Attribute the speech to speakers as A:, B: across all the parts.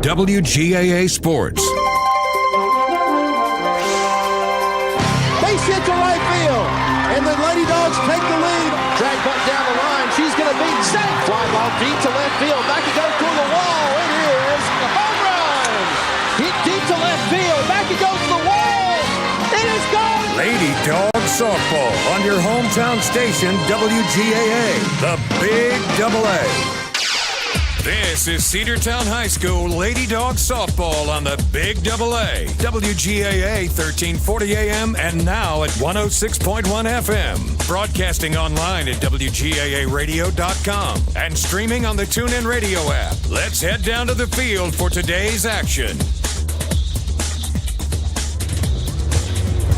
A: WGAA Sports.
B: Base hit to right field, and the Lady Dogs take the lead. Drag butt down the line. She's going to be safe. Fly ball deep to left field. Back it goes through the wall. It is a home run. Hit deep to left field. Back it goes to the wall. It is gone.
A: Lady Dawgs softball on your hometown station, WGAA, the Big AA. This is Cedartown High School Lady Dawgs softball on the Big AA, WGAA 1340 AM and now at 106.1 FM. Broadcasting online at WGAAradio.com and streaming on the TuneIn Radio app. Let's head down to the field for today's action.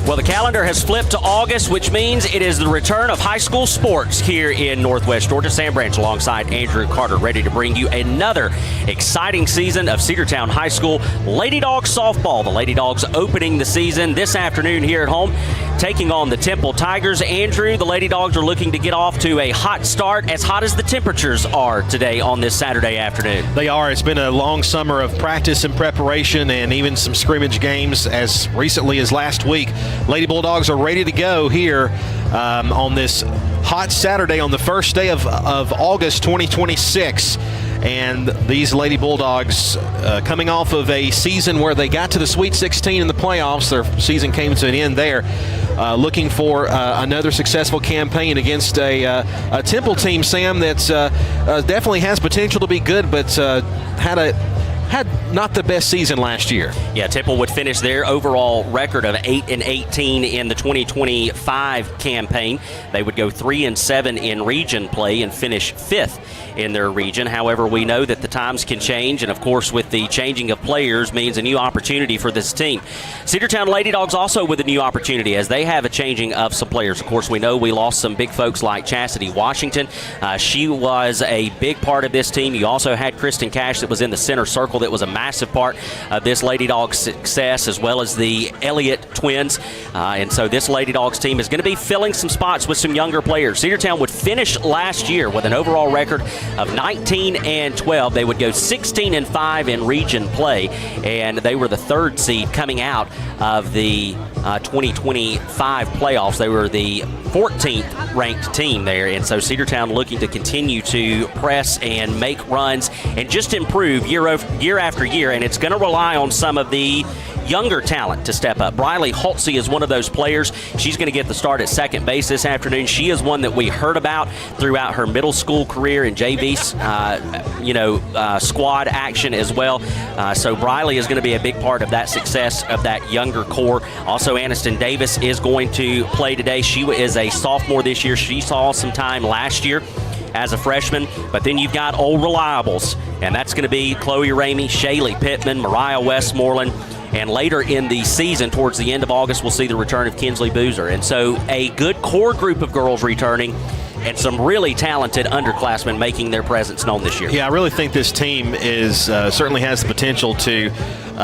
C: Well, the calendar has flipped to August, which means it is the return of high school sports here in Northwest Georgia. Sam Branch alongside Andrew Carter, ready to bring you another exciting season of Cedartown High School Lady Dogs softball. The Lady Dogs opening the season this afternoon here at home, taking on the Temple Tigers. Andrew, the Lady Dogs are looking to get off to a hot start, as hot as the temperatures are today on this Saturday afternoon.
D: They are. It's been a long summer of practice and preparation and even some scrimmage games as recently as last week. Lady Bulldogs are ready to go here on this hot Saturday on the first day of August 2026. And these Lady Bulldogs coming off of a season where they got to the Sweet 16 in the playoffs. Their season came to an end there. Looking for another successful campaign against a Temple team, Sam, that's definitely has potential to be good, but had not the best season last year.
C: Yeah, Temple would finish their overall record of 8-18 in the 2025 campaign. They would go 3-7 in region play and finish 5th in their region. However, we know that the times can change, and of course with the changing of players means a new opportunity for this team. Cedartown Lady Dogs also with a new opportunity as they have a changing of some players. Of course, we know we lost some big folks like Chastity Washington. She was a big part of this team. You also had Kristen Cash that was in the center circle that was a massive part of this Lady Dogs success, as well as the Elliott twins. And so this Lady Dogs team is going to be filling some spots with some younger players. Cedartown would finish last year with an overall record of 19-12. They would go 16-5 in region play, and they were the 3rd seed coming out of the 2025 playoffs. They were the 14th ranked team there, and so Cedartown looking to continue to press and make runs and just improve year after year, and it's going to rely on some of the younger talent to step up. Briley Holtze is one of those players. She's going to get the start at second base this afternoon. She is one that we heard about throughout her middle school career in JV's squad action as well. So Briley is going to be a big part of that success of that younger core. Also, Aniston Davis is going to play today. She is a sophomore this year. She saw some time last year as a freshman, but then you've got old reliables, and that's going to be Chloe Ramey, Shaylee Pittman, Mariah Westmoreland, and later in the season, towards the end of August, we'll see the return of Kinsley Boozer. And so a good core group of girls returning, and some really talented underclassmen making their presence known this year.
D: Yeah, I really think this team is certainly has the potential to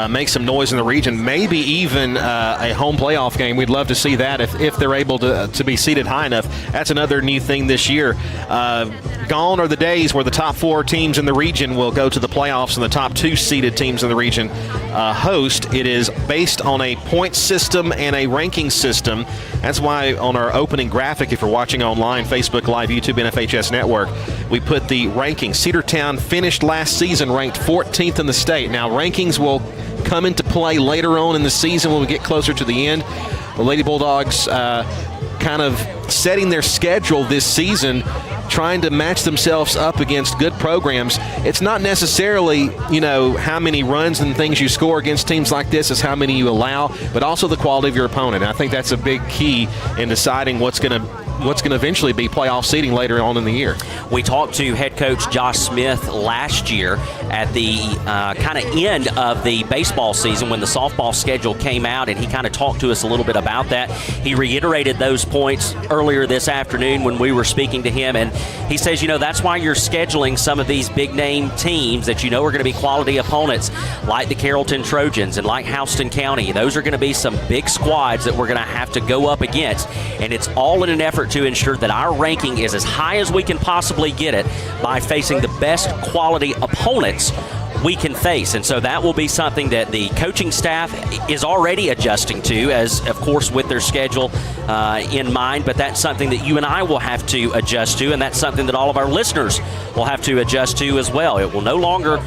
D: make some noise in the region, maybe even a home playoff game. We'd love to see that if they're able to be seated high enough. That's another new thing this year. Gone are the days where the top 4 teams in the region will go to the playoffs and the top 2 seeded teams in the region host. It is based on a point system and a ranking system. That's why on our opening graphic, if you're watching online, Facebook Live, YouTube, and FHS Network, we put the rankings. Cedartown finished last season ranked 14th in the state. Now, rankings will come into play later on in the season when we get closer to the end. The Lady Bulldogs kind of setting their schedule this season, trying to match themselves up against good programs. It's not necessarily, how many runs and things you score against teams like this, is how many you allow, but also the quality of your opponent. And I think that's a big key in deciding what's going to eventually be playoff seeding later on in the year.
C: We talked to head coach Josh Smith last year at the kind of end of the baseball season when the softball schedule came out, and he kind of talked to us a little bit about that. He reiterated those points earlier this afternoon when we were speaking to him, and he says, that's why you're scheduling some of these big-name teams that are going to be quality opponents, like the Carrollton Trojans and like Houston County. Those are going to be some big squads that we're going to have to go up against, and it's all in an effort to ensure that our ranking is as high as we can possibly get it by facing the best quality opponents we can face. And so that will be something that the coaching staff is already adjusting to, as of course with their schedule in mind, but that's something that you and I will have to adjust to, and that's something that all of our listeners will have to adjust to as well. It will no longer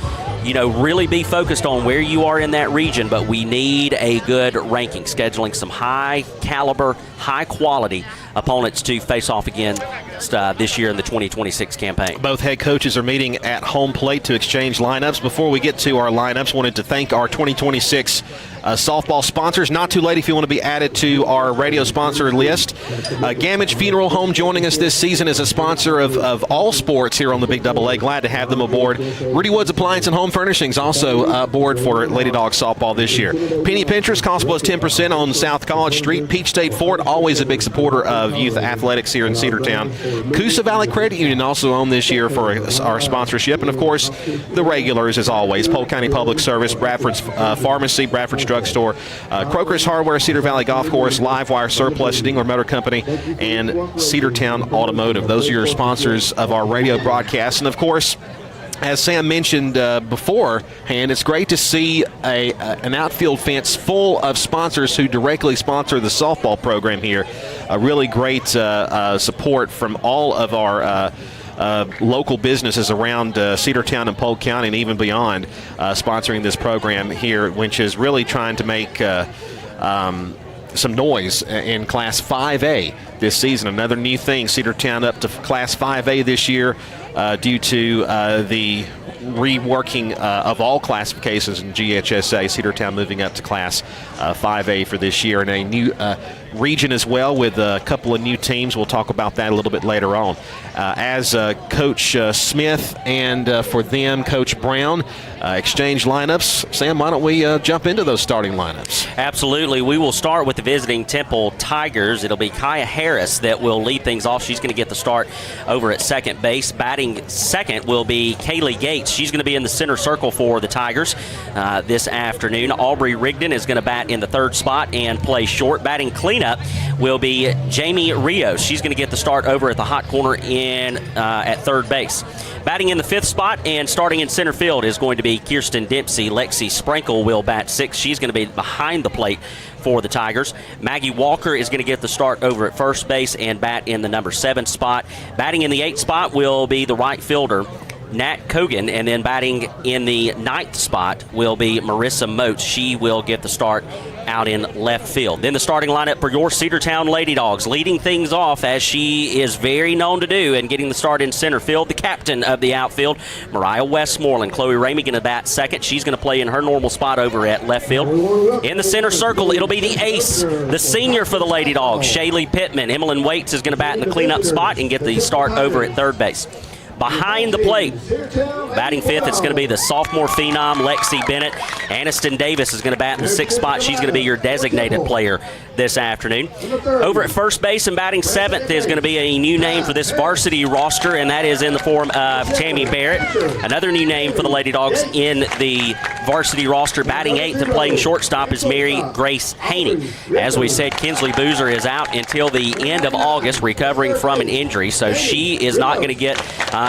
C: really be focused on where you are in that region, but we need a good ranking, scheduling some high caliber, high quality opponents to face off again this year in the 2026 campaign.
D: Both head coaches are meeting at home plate to exchange lineups. Before we get to our lineups, wanted to thank our 2026 softball sponsors. Not too late if you want to be added to our radio sponsor list. Gamage Funeral Home joining us this season as a sponsor of all sports here on the Big Double A. Glad to have them aboard. Rudy Woods Appliance and Home Furnishings also aboard for Lady Dawgs softball this year. Penny Pinterest, cost plus 10% on South College Street. Peach State Ford, always a big supporter of youth athletics here in Cedartown. Coosa Valley Credit Union also on this year for our sponsorship. And, of course, the regulars, as always, Polk County Public Service, Bradford's Pharmacy, Bradford's Drugstore, Croker's Hardware, Cedar Valley Golf Course, Livewire Surplus, Dingler Motor Company, and Cedartown Automotive. Those are your sponsors of our radio broadcast. And, of course, as Sam mentioned beforehand, it's great to see an outfield fence full of sponsors who directly sponsor the softball program here. A really great support from all of our local businesses around Cedartown and Polk County and even beyond sponsoring this program here, which is really trying to make some noise in Class 5A this season. Another new thing, Cedartown up to Class 5A this year due to the reworking of all classifications in GHSA. Cedartown moving up to Class 5A for this year, and a new region as well with a couple of new teams. We'll talk about that a little bit later on. As Coach Smith and for them, Coach Brown exchange lineups. Sam, why don't we jump into those starting lineups?
C: Absolutely. We will start with the visiting Temple Tigers. It'll be Kaya Harris that will lead things off. She's going to get the start over at second base. Batting second will be Kaylee Gates. She's going to be in the center circle for the Tigers this afternoon. Aubrey Rigdon is going to bat in the third spot and play short. Batting cleanup will be Jamie Rios. She's going to get the start over at the hot corner at third base. Batting in the fifth spot and starting in center field is going to be Kirsten Dempsey. Lexi Sprinkle will bat sixth. She's going to be behind the plate for the Tigers. Maggie Walker is going to get the start over at first base and bat in the number 7 spot. Batting in the 8th spot will be the right fielder, Nat Kogan, and then batting in the 9th spot will be Marissa Moats. She will get the start out in left field. Then the starting lineup for your Cedartown Lady Dogs, leading things off as she is very known to do and getting the start in center field, the captain of the outfield, Mariah Westmoreland. Chloe Ramey going to bat second. She's going to play in her normal spot over at left field. In the center circle, it'll be the ace, the senior for the Lady Dogs, Shaylee Pittman. Emmeline Waits is going to bat in the cleanup spot and get the start over at third base. Behind the plate, batting fifth, it's going to be the sophomore phenom, Lexi Bennett. Aniston Davis is going to bat in the 6th spot. She's going to be your designated player this afternoon. Over at first base and batting 7th is going to be a new name for this varsity roster, and that is in the form of Tammy Barrett. Another new name for the Lady Dogs in the varsity roster, batting 8th and playing shortstop, is Mary Grace Haney. As we said, Kinsley Boozer is out until the end of August, recovering from an injury, so she is not going to get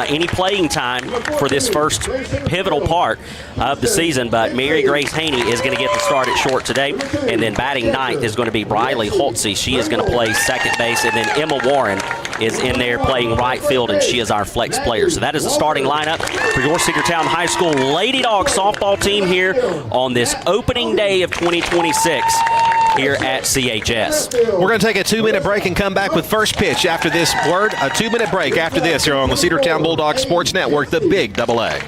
C: any playing time for this first pivotal part of the season, but Mary Grace Haney is going to get the start at short today. And then batting 9th is going to be Briley Holtze. She is going to play second base, and then Emma Warren is in there playing right field, and she is our flex player. So that is the starting lineup for your Cedartown High School Lady Dog softball team here on this opening day of 2026 here at CHS.
D: We're going to take a 2-minute break and come back with first pitch after this word. A 2-minute break after this here on the Cedartown Bulldogs Sports Network, the Big Double A.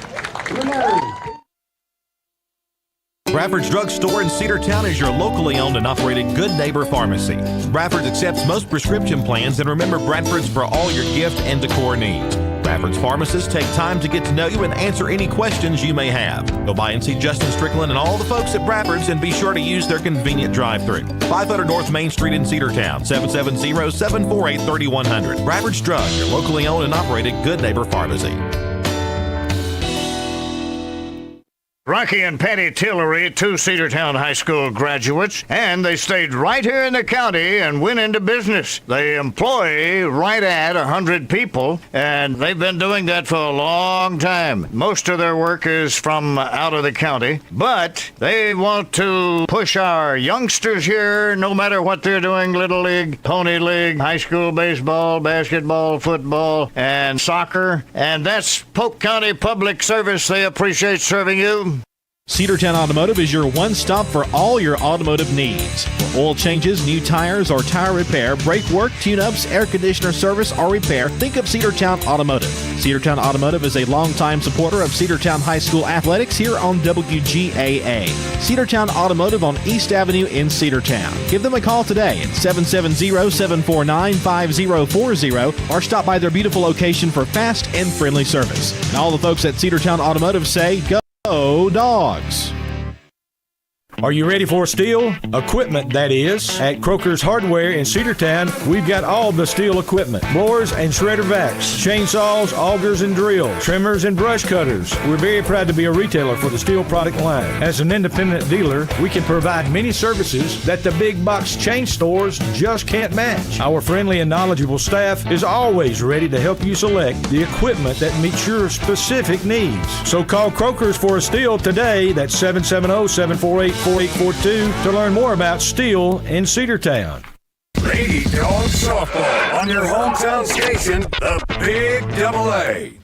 E: Bradford's Drug Store in Cedartown is your locally owned and operated Good Neighbor Pharmacy. Bradford's accepts most prescription plans, and remember, Bradford's for all your gift and decor needs. Bradford's pharmacists take time to get to know you and answer any questions you may have. Go by and see Justin Strickland and all the folks at Bradford's, and be sure to use their convenient drive-thru. 500 North Main Street in Cedartown, 770-748-3100. Bradford's Drug, your locally owned and operated Good Neighbor Pharmacy.
F: Rocky and Patty Tillery, two Cedartown High School graduates, and they stayed right here in the county and went into business. They employ right at 100 people, and they've been doing that for a long time. Most of their work is from out of the county, but they want to push our youngsters here, no matter what they're doing, Little League, Pony League, high school baseball, basketball, football, and soccer, and that's Polk County Public Service. They appreciate serving you.
E: Cedartown Automotive is your one-stop for all your automotive needs. For oil changes, new tires, or tire repair, brake work, tune-ups, air conditioner service, or repair, think of Cedartown Automotive. Cedartown Automotive is a longtime supporter of Cedartown High School athletics here on WGAA. Cedartown Automotive on East Avenue in Cedartown. Give them a call today at 770-749-5040 or stop by their beautiful location for fast and friendly service. And all the folks at Cedartown Automotive say, go Dawgs!
G: Are you ready for steel? Equipment, that is. At Croker's Hardware in Cedartown, we've got all the steel equipment. Blowers and shredder vacs, chainsaws, augers and drills, trimmers and brush cutters. We're very proud to be a retailer for the steel product line. As an independent dealer, we can provide many services that the big box chain stores just can't match. Our friendly and knowledgeable staff is always ready to help you select the equipment that meets your specific needs. So call Croker's for a steel today. That's 770-748-4842 to learn more about steel in Cedartown.
A: Lady Dawgs Softball on your hometown station, the Big Double A.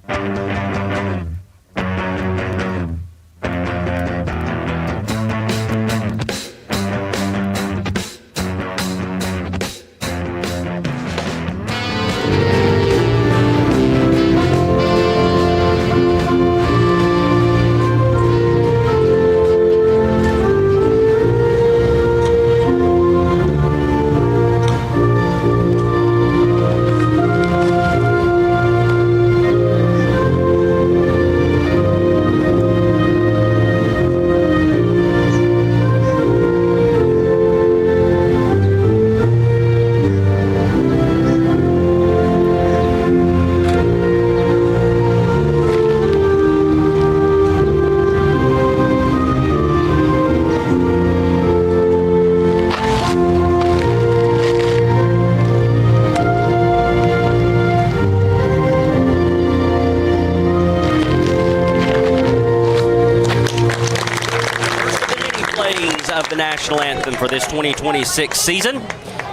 C: Of the national anthem for this 2026 season.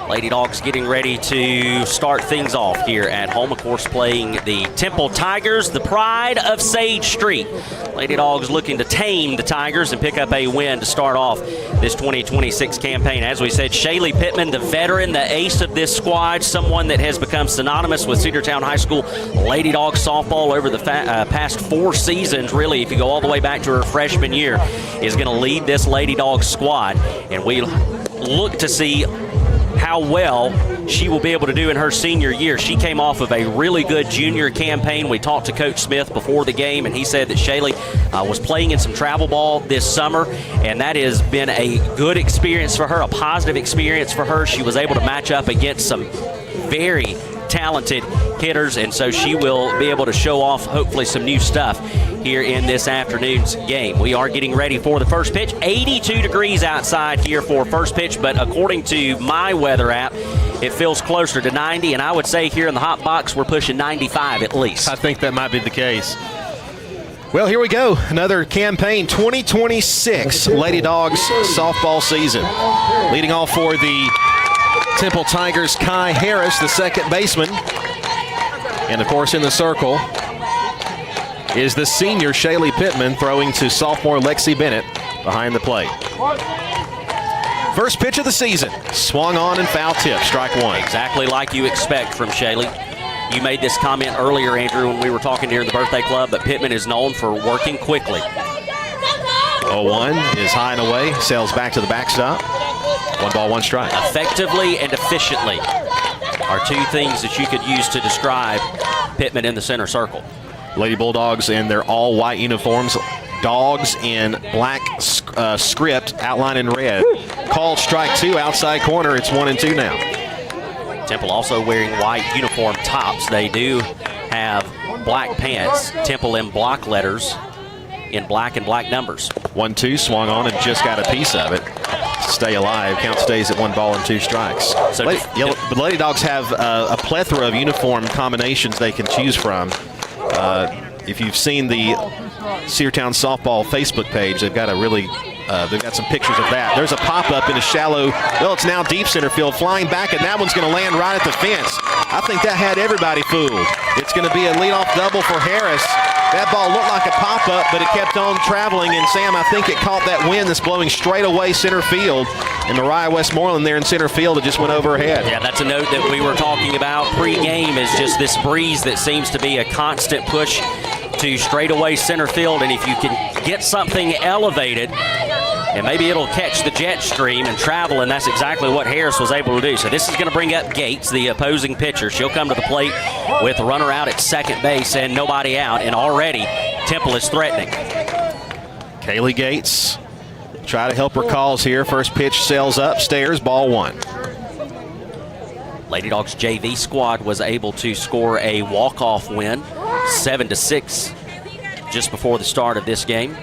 C: Lady Dawgs getting ready to start things off here at home, of course, playing the Temple Tigers, the pride of Sage Street. Lady Dawgs looking to tame the Tigers and pick up a win to start off this 2026 campaign. As we said, Shaylee Pittman, the veteran, the ace of this squad, someone that has become synonymous with Cedartown High School Lady Dawgs softball over the past 4 seasons, really, if you go all the way back to her freshman year, is going to lead this Lady Dawgs squad. And we look to see how well she will be able to do in her senior year. She came off of a really good junior campaign. We talked to Coach Smith before the game, and he said that Shaylee was playing in some travel ball this summer, and that has been a good experience for her, a positive experience for her. She was able to match up against some very talented hitters, and so she will be able to show off hopefully some new stuff here in this afternoon's game. We are getting ready for the first pitch. 82 degrees outside here for first pitch, but according to my weather app, it feels closer to 90, and I would say here in the hot box we're pushing 95 at least.
D: I think that might be the case. Well, here we go. Another campaign 2026 Lady Dawgs softball season. Leading off for the Temple Tigers, Kai Harris, the second baseman. And, of course, in the circle is the senior Shaylee Pittman throwing to sophomore Lexi Bennett behind the plate. First pitch of the season, swung on and foul tip, strike one.
C: Exactly like you expect from Shaylee. You made this comment earlier, Andrew, when we were talking here in the birthday club, but Pittman is known for working quickly.
D: 0-1 is high and away, sails back to the backstop. 1 ball, 1 strike.
C: Effectively and efficiently are two things that you could use to describe Pittman in the center circle.
D: Lady Bulldogs in their all-white uniforms. Dogs in black script, outlined in red. Called strike 2, outside corner. It's 1-2 now.
C: Temple also wearing white uniform tops. They do have black pants. Temple in block letters in black and black numbers.
D: 1-2, swung on and just got a piece of it. Stay alive. Count stays at 1 ball and 2 strikes.
C: So
D: the Lady Dogs have a plethora of uniform combinations they can choose from. If you've seen the Cedartown softball Facebook page, they've got they've got some pictures of that. There's a pop-up in a shallow, well, it's now deep center field, flying back, and that one's going to land right at the fence. I think that had everybody fooled. It's going to be a leadoff double for Harris. That ball looked like a pop-up, but it kept on traveling, and Sam, I think it caught that wind that's blowing straight away center field, and Mariah Westmoreland there in center field, it just went over her head.
C: Yeah, that's a note that we were talking about pre-game, is just this breeze that seems to be a constant push to straightaway center field, and if you can get something elevated, and maybe it'll catch the jet stream and travel, and that's exactly what Harris was able to do. So this is going to bring up Gates, the opposing pitcher. She'll come to the plate with a runner out at second base and nobody out, and already Temple is threatening.
D: Kaylee Gates try to help her cause here. First pitch sails upstairs, ball 1.
C: Lady Dogs JV squad was able to score a walk-off win, 7-6, just before the start of this game.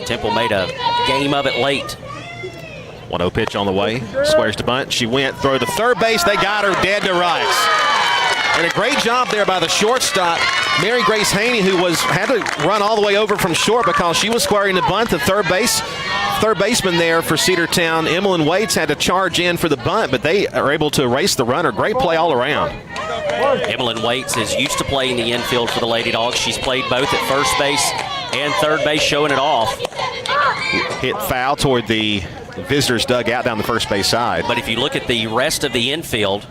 C: Temple made a game of it late.
D: 1-0 pitch on the way. Squares to bunt. She went, throw to third base. They got her dead to rights. And a great job there by the shortstop, Mary Grace Haney, who had to run all the way over from short because she was squaring the bunt. The third baseman there for Cedartown, Emmeline Waits, had to charge in for the bunt, but they are able to erase the runner. Great play all around.
C: Emmeline Waits is used to playing the infield for the Lady Dogs. She's played both at first base and third base, showing it off.
D: Hit foul toward the visitors' dugout down the first base side.
C: But if you look at the rest of the infield,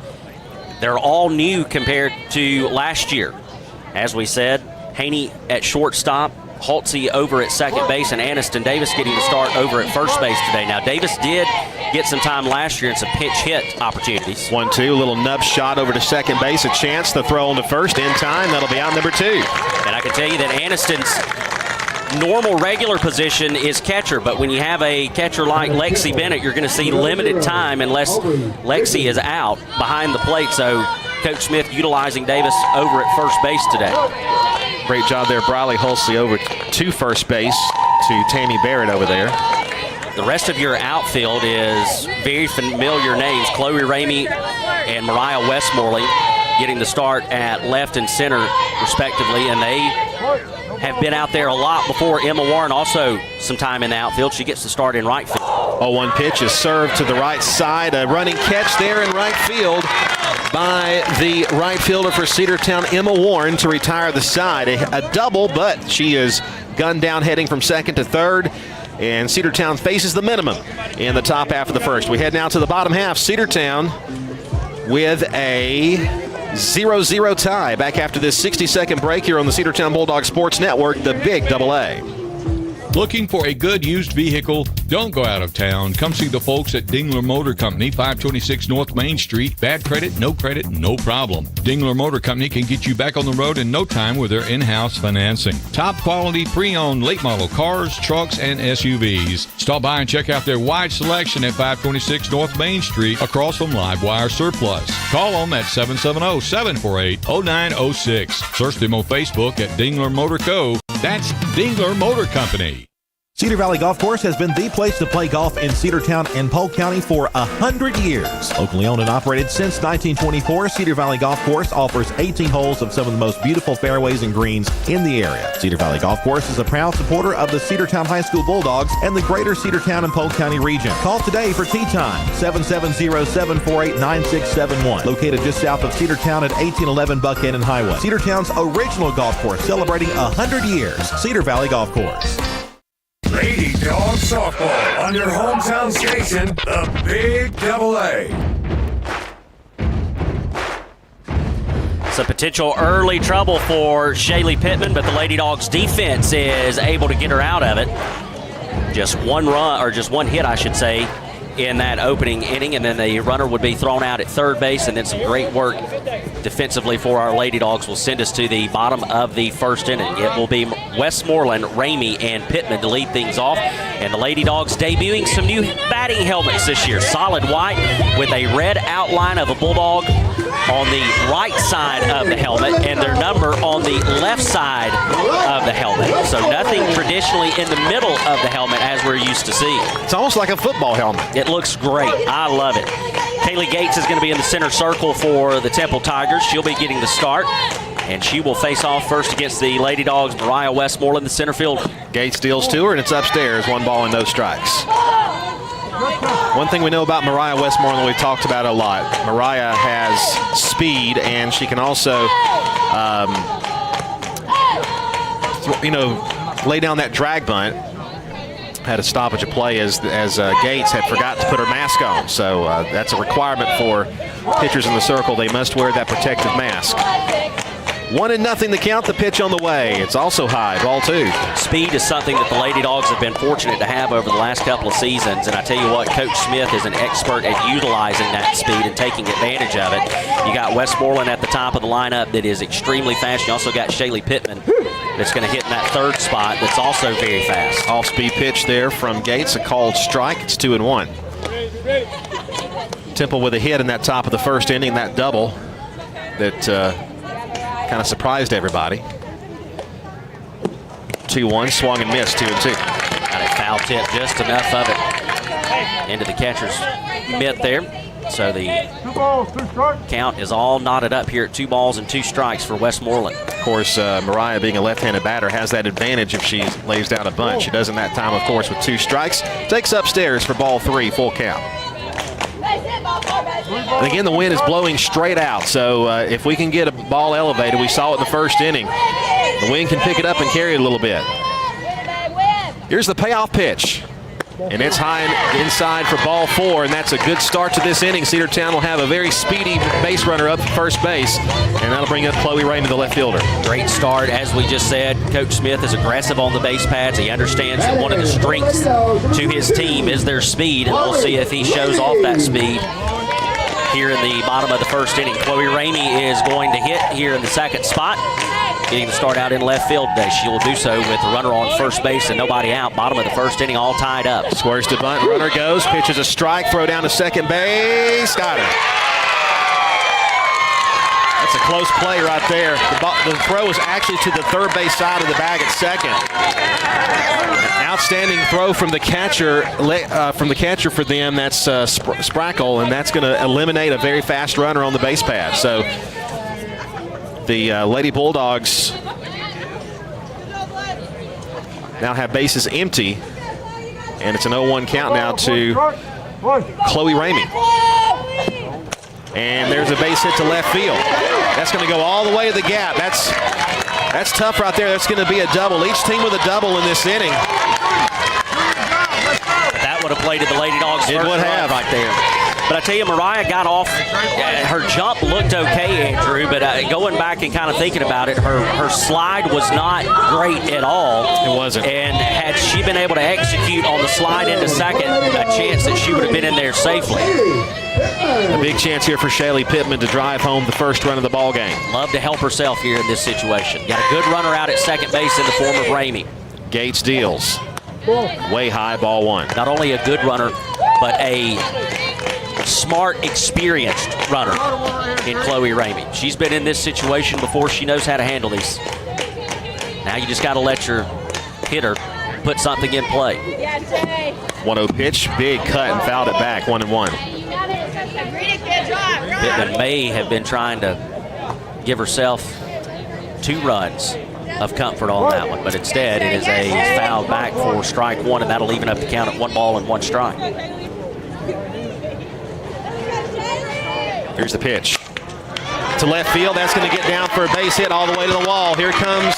C: they're all new compared to last year. As we said, Haney at shortstop, Haltsey over at second base, and Aniston Davis getting the start over at first base today. Now, Davis did get some time last year and some pinch hit opportunities.
D: 1-2, a little nub shot over to second base, a chance to throw on to first in time. That'll be out number 2.
C: And I can tell you that Aniston's normal regular position is catcher, but when you have a catcher like Lexi Bennett, you're going to see limited time unless Lexi is out behind the plate. So Coach Smith utilizing Davis over at first base today.
D: Great job there, Briley Halsey over to first base to Tammy Barrett over there.
C: The rest of your outfield is very familiar names. Chloe Ramey and Mariah Westmoreland getting the start at left and center respectively, and they have been out there a lot before. Emma Warren also some time in the outfield. She gets the start in right field.
D: 0-1 pitch is served to the right side. A running catch there in right field by the right fielder for Cedartown, Emma Warren, to retire the side. A double, but she is gunned down heading from second to third. And Cedartown faces the minimum in the top half of the first. We head now to the bottom half. Cedartown with a 0-0 tie. Back after this 60-second break here on the Cedartown Bulldog Sports Network, the Big Double A.
H: Looking for a good used vehicle? Don't go out of town. Come see the folks at Dingler Motor Company, 526 North Main Street. Bad credit, no problem. Dingler Motor Company can get you back on the road in no time with their in-house financing. Top quality pre-owned late model cars, trucks, and SUVs. Stop by and check out their wide selection at 526 North Main Street across from Livewire Surplus. Call them at 770-748-0906. Search them on Facebook at Dingler Motor Co. That's Dingler Motor Company.
E: Cedar Valley Golf Course has been the place to play golf in Cedartown and Polk County for 100 years. Locally owned and operated since 1924, Cedar Valley Golf Course offers 18 holes of some of the most beautiful fairways and greens in the area. Cedar Valley Golf Course is a proud supporter of the Cedartown High School Bulldogs and the greater Cedartown and Polk County region. Call today for tee time, 770-748-9671. Located just south of Cedartown at 1811 Buckhannon Highway. Cedartown's original golf course celebrating 100 years. Cedar Valley Golf Course.
A: Lady Dogs softball on your hometown station, the Big Double A.
C: Some potential early trouble for Shaylee Pittman, but the Lady Dogs defense is able to get her out of it. Just one run, or just one hit, I should say, in that opening inning, and then the runner would be thrown out at third base, and then some great work defensively for our Lady Dogs will send us to the bottom of the first inning. It will be Westmoreland, Ramey, and Pittman to lead things off, and the Lady Dogs debuting some new batting helmets this year. Solid white with a red outline of a bulldog on the right side of the helmet and their number on the left side of the helmet. So nothing traditionally in the middle of the helmet as we're used to see.
D: It's almost like a football helmet.
C: It looks great. I love it. Kaylee Gates is going to be in the center circle for the Temple Tigers. She'll be getting the start, and she will face off first against the Lady Dogs, Mariah Westmoreland, the center fielder.
D: Gates deals to her, and it's upstairs. 1 ball and no strikes. One thing we know about Mariah Westmoreland, we've talked about a lot. Mariah has speed, and she can also, lay down that drag bunt. Had a stoppage of play as Gates had forgot to put her mask on. So that's a requirement for pitchers in the circle. They must wear that protective mask. 1-0 the count, the pitch on the way. It's also high, ball 2.
C: Speed is something that the Lady Dogs have been fortunate to have over the last couple of seasons, and I tell you what, Coach Smith is an expert at utilizing that speed and taking advantage of it. You got Westmoreland at the top of the lineup that is extremely fast. You also got Shaylee Pittman that's going to hit in that third spot that's also very fast.
D: Off-speed pitch there from Gates, a called strike. It's 2-1. Temple with a hit in that top of the first inning, that double that kind of surprised everybody. 2-1, swung and missed, 2-2.
C: Got a foul tip, just enough of it into the catcher's mitt there. So the count is all knotted up here at 2 balls and 2 strikes for Westmoreland.
D: Of course, Mariah, being a left-handed batter, has that advantage if she lays down a bunt. She doesn't that time, of course, with 2 strikes. Takes upstairs for ball 3, full count. And again, the wind is blowing straight out, so if we can get a ball elevated, we saw it in the first inning, the wind can pick it up and carry it a little bit. Here's the payoff pitch, and it's high inside for ball 4, and that's a good start to this inning. Cedartown will have a very speedy base runner up at first base, and that'll bring up Chloe Raymond, the left fielder.
C: Great start, as we just said. Coach Smith is aggressive on the base pads. He understands that one of the strengths to his team is their speed, and we'll see if he shows off that speed here in the bottom of the first inning. Chloe Ramey is going to hit here in the second spot, getting the start out in left field today. She will do so with the runner on first base and nobody out. Bottom of the first inning, all tied up.
D: Squares to bunt, runner goes, pitches a strike, throw down to second base, got her. That's a close play right there. The throw was actually to the third base side of the bag at second. Outstanding throw from the catcher for them. That's Sprackle, and that's going to eliminate a very fast runner on the base pad. So the Lady Bulldogs now have bases empty, and it's an 0-1 count now to Chloe Ramey. And there's a base hit to left field. That's going to go all the way to the gap. That's tough right there. That's going to be a double. Each team with a double in this inning.
C: That would have played to the Lady Dogs' first run right there. But I tell you, Mariah got off. Her jump looked okay, Andrew, but going back and kind of thinking about it, her slide was not great at all.
D: It wasn't.
C: And had she been able to execute on the slide into second, a chance that she would have been in there safely.
D: A big chance here for Shaylee Pittman to drive home the first run of the ball game.
C: Love to help herself here in this situation. Got a good runner out at second base in the form of Ramey.
D: Gates deals. Way high, ball 1.
C: Not only a good runner, but a smart, experienced runner in Chloe Ramey. She's been in this situation before. She knows how to handle these. Now you just got to let your hitter put something in play.
D: 1-0 pitch, big cut and fouled it back, 1-1.
C: Pittman may have been trying to give herself 2 runs of comfort on that one, but instead it is a foul back for strike 1, and that'll even up the count at 1 ball and 1 strike.
D: Here's the pitch to left field. That's going to get down for a base hit all the way to the wall. Here comes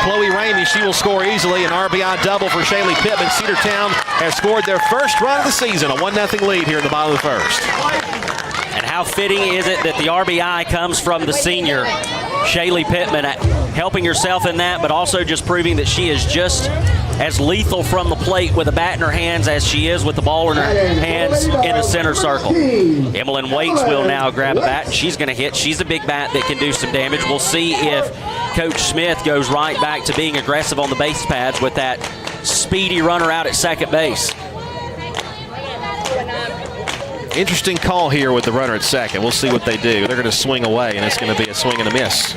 D: Chloe Ramey. She will score easily. An RBI double for Shaylee Pittman. Cedartown has scored their first run of the season, a 1-0 lead here in the bottom of the first.
C: And how fitting is it that the RBI comes from the senior Shaylee Pittman, helping herself in that, but also just proving that she is just as lethal from the plate with a bat in her hands as she is with the ball in her hands in the center circle. Emmeline Waits will now grab a bat, and she's going to hit. She's a big bat that can do some damage. We'll see if Coach Smith goes right back to being aggressive on the base pads with that speedy runner out at second base.
D: Interesting call here with the runner at second. We'll see what they do. They're going to swing away, and it's going to be a swing and a miss.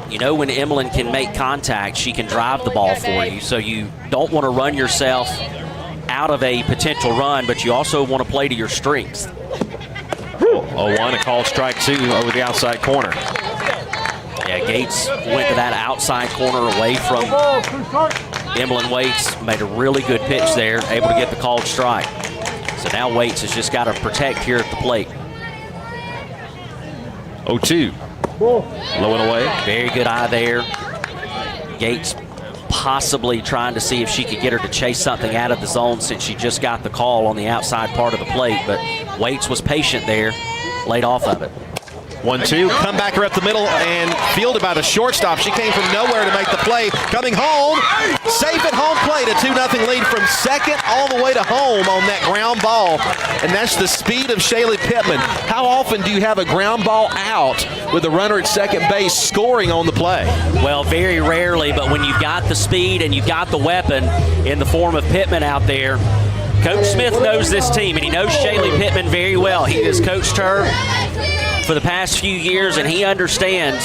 C: You know, when Emlyn can make contact, she can drive the ball for you, so you don't want to run yourself out of a potential run, but you also want to play to your strengths.
D: 0-1, a called strike 2 over the outside corner.
C: Yeah, Gates went to that outside corner away from Emlyn Waits, made a really good pitch there, able to get the called strike. So now Waits has just got to protect here at the plate.
D: 0-2. Low and away.
C: Very good eye there. Gates possibly trying to see if she could get her to chase something out of the zone since she just got the call on the outside part of the plate, but Waits was patient there, laid off of it.
D: 1-2, comebacker up the middle and fielded by the shortstop. She came from nowhere to make the play. Coming home, safe at home plate, a 2-0 lead from second all the way to home on that ground ball. And that's the speed of Shaylee Pittman. How often do you have a ground ball out with a runner at second base scoring on the play?
C: Well, very rarely, but when you've got the speed and you've got the weapon in the form of Pittman out there, Coach Smith knows this team, and he knows Shaylee Pittman very well. He has coached her for the past few years, and he understands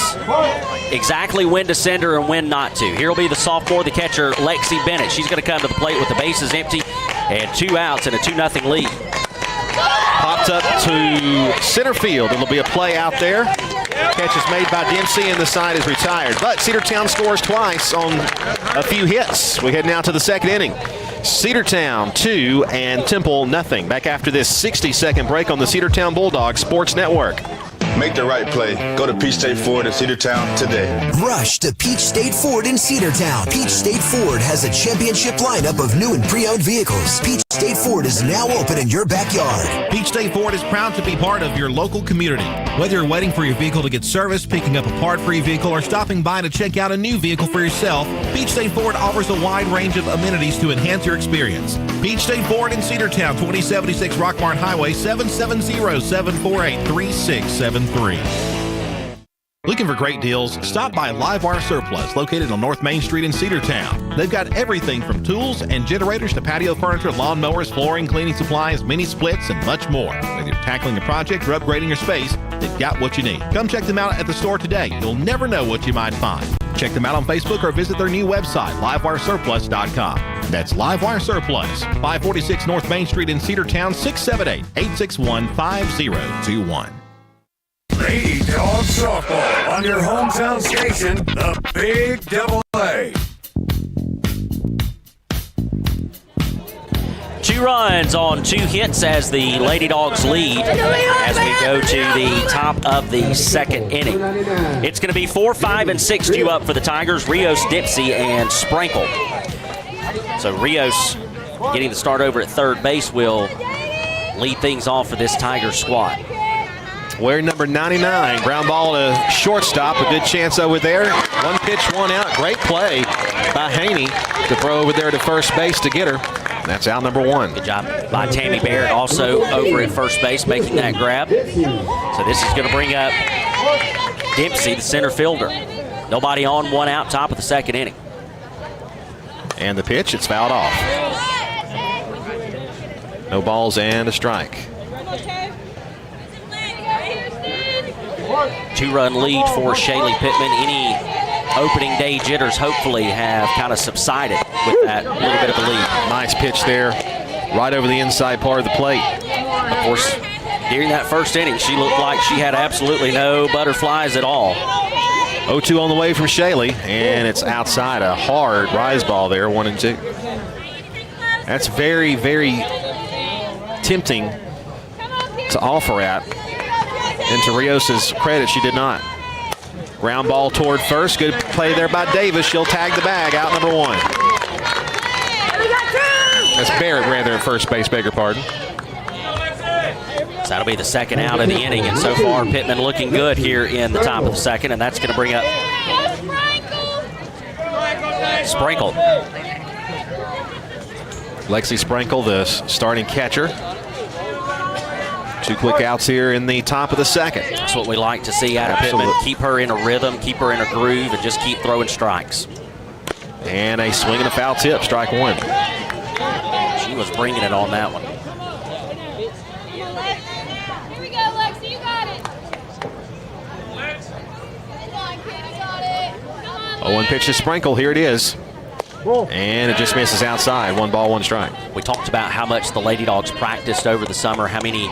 C: exactly when to send her and when not to. Here will be the sophomore, the catcher, Lexi Bennett. She's going to come to the plate with the bases empty and 2 outs and a 2-0 lead.
D: Popped up to center field. It'll be a play out there. Catch is made by Dempsey, and the side is retired. But Cedartown scores twice on a few hits. We head now to the second inning. Cedartown 2 and Temple 0. Back after this 60-second break on the Cedartown Bulldogs Sports Network.
I: Make the right play. Go to Peach State Ford in Cedartown today.
J: Rush to Peach State Ford in Cedartown. Peach State Ford has a championship lineup of new and pre-owned vehicles. Peach State Ford is now open in your backyard.
E: Peach State Ford is proud to be part of your local community. Whether you're waiting for your vehicle to get serviced, picking up a part for your vehicle, or stopping by to check out a new vehicle for yourself, Peach State Ford offers a wide range of amenities to enhance your experience. Peach State Ford in Cedartown, 2076 Rockmart Highway, 770-748-3673. Looking for great deals? Stop by Livewire Surplus, located on North Main Street in Cedartown. They've got everything from tools and generators to patio furniture, lawn mowers, flooring, cleaning supplies, mini splits, and much more. Whether you're tackling a project or upgrading your space, they've got what you need. Come check them out at the store today. You'll never know what you might find. Check them out on Facebook or visit their new website, livewiresurplus.com. That's Livewire Surplus, 546 North Main Street in Cedartown, 678-861-5021.
A: Lady Dawgs Softball on your hometown station, the Big Double A.
C: 2 runs on 2 hits as the Lady Dogs lead as we go to the top of the second inning. It's going to be 4, 5, and 6 due up for the Tigers, Rios, Dipsy, and Sprinkle. So Rios getting the start over at third base will lead things off for this Tigers squad.
D: Wearing number 99, ground ball to shortstop, a good chance over there. 1 pitch, 1 out, great play by Haney to throw over there to first base to get her. That's out number 1.
C: Good job by Tammy Barrett, also over at first base, making that grab. So this is going to bring up Dempsey, the center fielder. Nobody on, 1 out, top of the second inning.
D: And the pitch, it's fouled off. No balls and a strike.
C: 2-run lead for Shaylee Pittman. Any opening day jitters hopefully have kind of subsided with that little bit of a lead.
D: Nice pitch there, right over the inside part of the plate.
C: Of course, during that first inning, she looked like she had absolutely no butterflies at all.
D: 0-2 on the way from Shaylee, and it's outside, a hard rise ball there, 1-2. That's very, very tempting to offer at. And to Rios' credit, she did not. Ground ball toward first. Good play there by Davis. She'll tag the bag, out number 1. That's Barrett ran there at first base, beg your pardon.
C: So that'll be the second out of the inning, and so far Pittman looking good here in the top of the second, and that's going to bring up Sprinkle.
D: Lexi Sprinkle, the starting catcher. 2 quick outs here in the top of the second.
C: That's what we like to see out of Pittman. Keep her in a rhythm, keep her in a groove, and just keep throwing strikes.
D: And a swing and a foul tip, strike 1.
C: She was bringing it on that one.
K: we go, Lexi. You got it. Come on, kid. You got it. Come on,
D: 0-1 pitch to Sprinkle. Here it is. And it just misses outside. 1 ball, 1 strike.
C: We talked about how much the Lady Dogs practiced over the summer, how many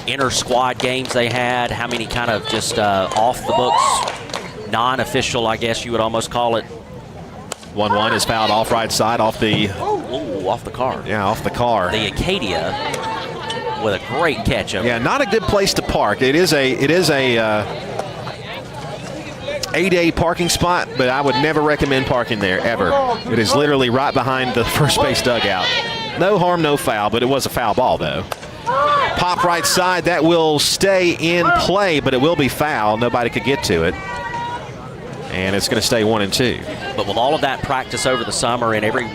C: inter-squad games they had, how many kind of just off-the-books, non-official, I guess you would almost call it.
D: 1-1 is fouled off right side, off the
C: car.
D: Yeah, off the car.
C: The Acadia with a great catch over.
D: Yeah, not a good place to park. It is a 8A parking spot, but I would never recommend parking there ever. It is literally right behind the first base dugout. No harm, no foul, but it was a foul ball though. Pop right side, that will stay in play, but it will be foul. Nobody could get to it. And it's going to stay 1-2.
C: But with all of that practice over the summer and every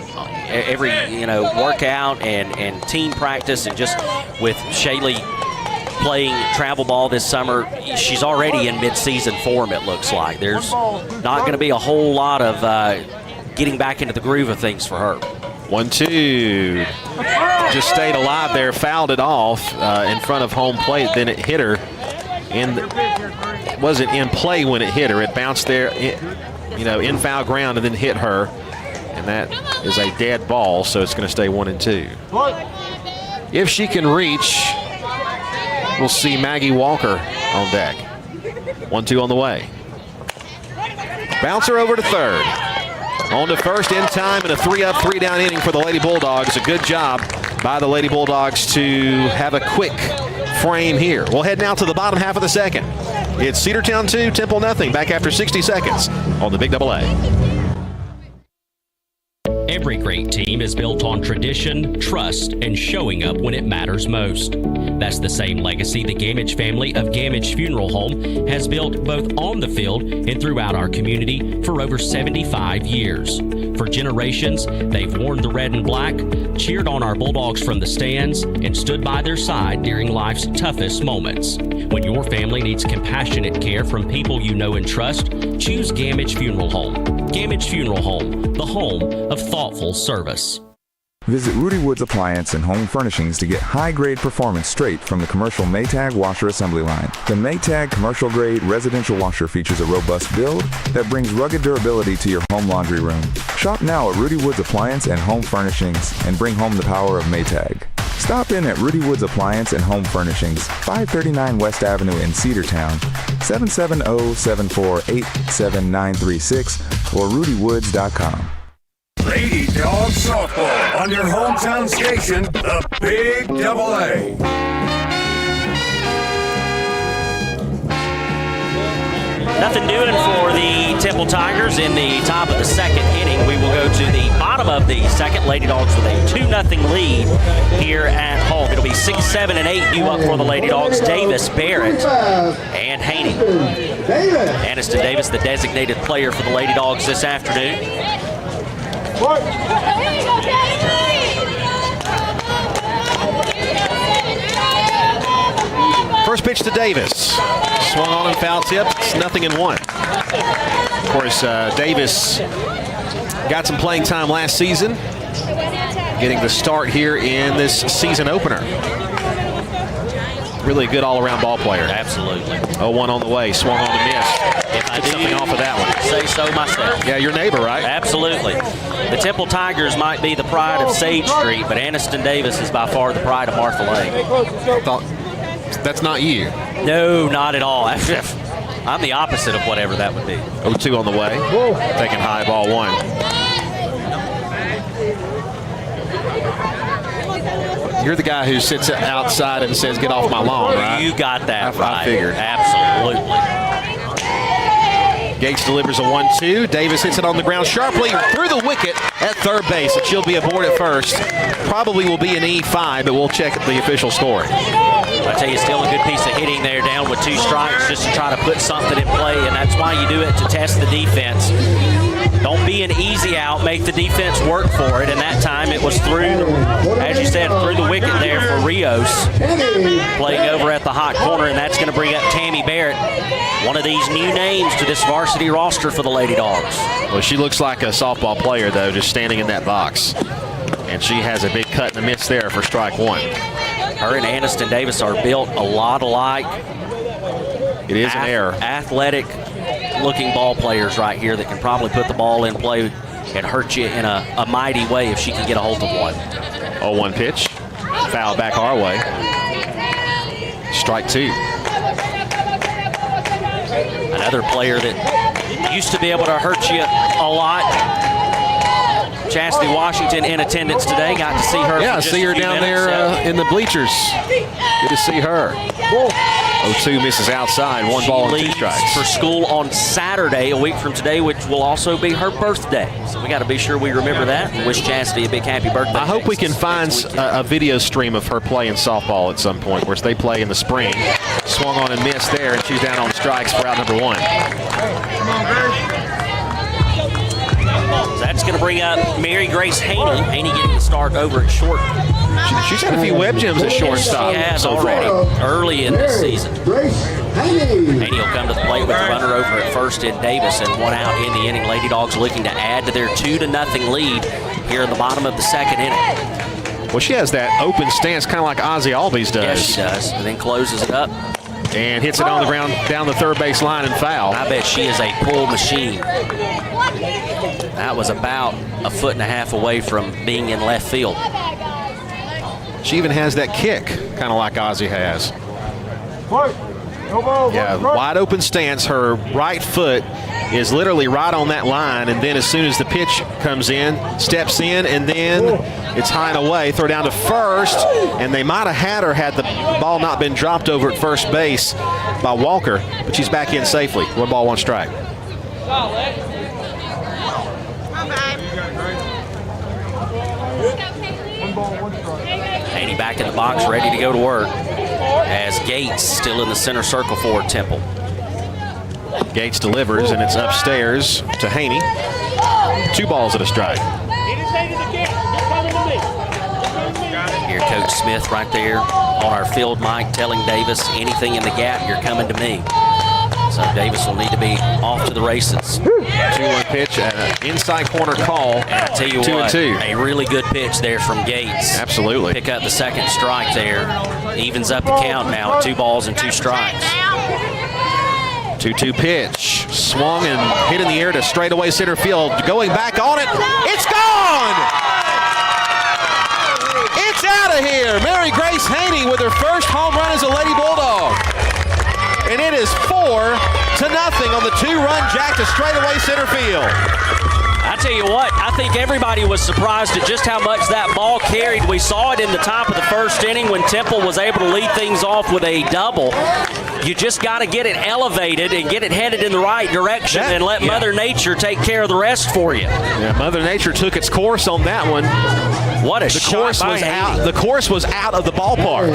C: workout and team practice, and just with Shaylee playing travel ball this summer, she's already in mid-season form, it looks like. There's not going to be a whole lot of getting back into the groove of things for her.
D: 1-2. Just stayed alive there, fouled it off in front of home plate, then it hit her. It wasn't in play when it hit her. It bounced there, in foul ground and then hit her. And that is a dead ball, so it's going to stay 1-2. If she can reach, we'll see Maggie Walker on deck. 1-2 on the way. Bouncer over to third. On to first in time, and a 3-up, 3-down inning for the Lady Bulldogs. A good job by the Lady Bulldogs to have a quick frame here. We'll head now to the bottom half of the second. It's Cedartown 2, Temple nothing. Back after 60 seconds on the Big Double A.
L: Every great team is built on tradition, trust, and showing up when it matters most. That's the same legacy the Gamage family of Gamage Funeral Home has built both on the field and throughout our community for over 75 years. For generations, they've worn the red and black, cheered on our Bulldogs from the stands, and stood by their side during life's toughest moments. When your family needs compassionate care from people you know and trust, choose Gamage Funeral Home. Gamage Funeral Home, the home of thoughtful service.
M: Visit Rudy Woods Appliance and Home Furnishings to get high-grade performance straight from the commercial Maytag washer assembly line. The Maytag commercial-grade residential washer features a robust build that brings rugged durability to your home laundry room. Shop now at Rudy Woods Appliance and Home Furnishings and bring home the power of Maytag. Stop in at Rudy Woods Appliance and Home Furnishings, 539 West Avenue in Cedartown, 770-748-7936 or rudywoods.com.
A: Lady Dog Softball on your hometown station, the Big Double A.
C: Nothing doing for the Temple Tigers in the top of the second inning. We will go to the bottom of the second. Lady Dogs with a 2-0 lead here at home. It'll be 6, 7, and 8 due up for the Lady Dogs. Davis, Barrett, and Haney. Aniston Davis, the designated player for the Lady Dogs this afternoon.
D: First pitch to Davis. Swung on and foul tip. It's 0-1. Of course, Davis got some playing time last season. Getting the start here in this season opener. Really a good all-around ball player.
C: Absolutely.
D: 0-1 on the way. Swung on and missed.
C: If I
D: Took something off of that one.
C: Say so myself.
D: Yeah, your neighbor, right?
C: Absolutely. The Temple Tigers might be the pride of Sage Street, but Aniston Davis is by far the pride of Martha Lane.
D: That's not you.
C: No, not at all. I'm the opposite of whatever that would be.
D: 0-2 on the way. Taking high, ball 1. You're the guy who sits outside and says, "Get off my lawn," right?
C: You got that right.
D: I figured.
C: Absolutely.
D: Gates delivers a 1-2. Davis hits it on the ground sharply through the wicket at third base. And she'll be aboard at first. Probably will be an E5, but we'll check the official scoring.
C: I tell you, still a good piece of hitting there, down with 2 strikes, just to try to put something in play, and that's why you do it, to test the defense. Don't be an easy out, make the defense work for it, and that time it was through, as you said, through the wicket there for Rios, playing over at the hot corner, and that's going to bring up Tammy Barrett, one of these new names to this varsity roster for the Lady Dogs.
D: Well, she looks like a softball player, though, just standing in that box. And she has a big cut and a miss there for strike 1.
C: Her and Aniston Davis are built a lot alike.
D: It is an error.
C: Athletic-looking ball players right here that can probably put the ball in play and hurt you in a mighty way if she can get a hold of one.
D: 0-1 pitch. Foul back our way. Strike 2.
C: Another player that used to be able to hurt you a lot. Chastity Washington in attendance today. Got to see her.
D: Yeah, see her down there in the bleachers. Good to see her. 0-2 misses outside. 1 ball and 2 strikes.
C: For school on Saturday, a week from today, which will also be her birthday. So we got to be sure we remember that and wish Chastity a big happy birthday.
D: I hope we can find a video stream of her playing softball at some point, where they play in the spring. Swung on and missed there, and she's down on strikes for out number 1.
C: So that's going to bring up Mary Grace Haney. Haney getting the start over at short.
D: She's had a few web gems at shortstop.
C: She has
D: so
C: already
D: far.
C: early in this season. Haney will come to the plate with the runner over at first in Davis, and 1 out in the inning. Lady Dogs looking to add to their 2-0 lead here in the bottom of the 2nd inning.
D: Well, she has that open stance, kind of like Ozzy Albies does.
C: Yes, she does. And then closes it up.
D: And hits it on the ground down the third base line and foul.
C: I bet she is a pull machine. That was about 1.5 feet away from being in left field.
D: She even has that kick, kind of like Ozzy has. Yeah, wide open stance. Her right foot is literally right on that line, and then as soon as the pitch comes in, steps in, and then it's high and away. Throw down to first, and they might have had her had the ball not been dropped over at first base by Walker, but she's back in safely. 1 ball, 1 strike.
C: Haney back in the box, ready to go to work, as Gates still in the center circle for Temple.
D: Gates delivers, and it's upstairs to Haney. 2 balls and a strike.
C: Here, Coach Smith right there on our field mic telling Davis, anything in the gap, you're coming to me. So Davis will need to be off to the races.
D: 2-1 pitch, an inside corner call.
C: And I tell you what, a really good pitch there from Gates.
D: Absolutely.
C: Pick up the 2nd strike there. Evens up the count now at 2 balls and 2 strikes.
D: 2-2 pitch. Swung and hit in the air to straightaway center field. Going back on it. It's gone! It's out of here. Mary Grace Haney with her first home run as a Lady Bulldog. And it is 4-0 on the 2-run jack to straightaway center field.
C: I tell you what, I think everybody was surprised at just how much that ball carried. We saw it in the top of the 1st inning when Temple was able to lead things off with a double. You just got to get it elevated and get it headed in the right direction and let Mother Nature take care of the rest for you.
D: Yeah, Mother Nature took its course on that one.
C: What a shot by Haney.
D: The course was out of the ballpark.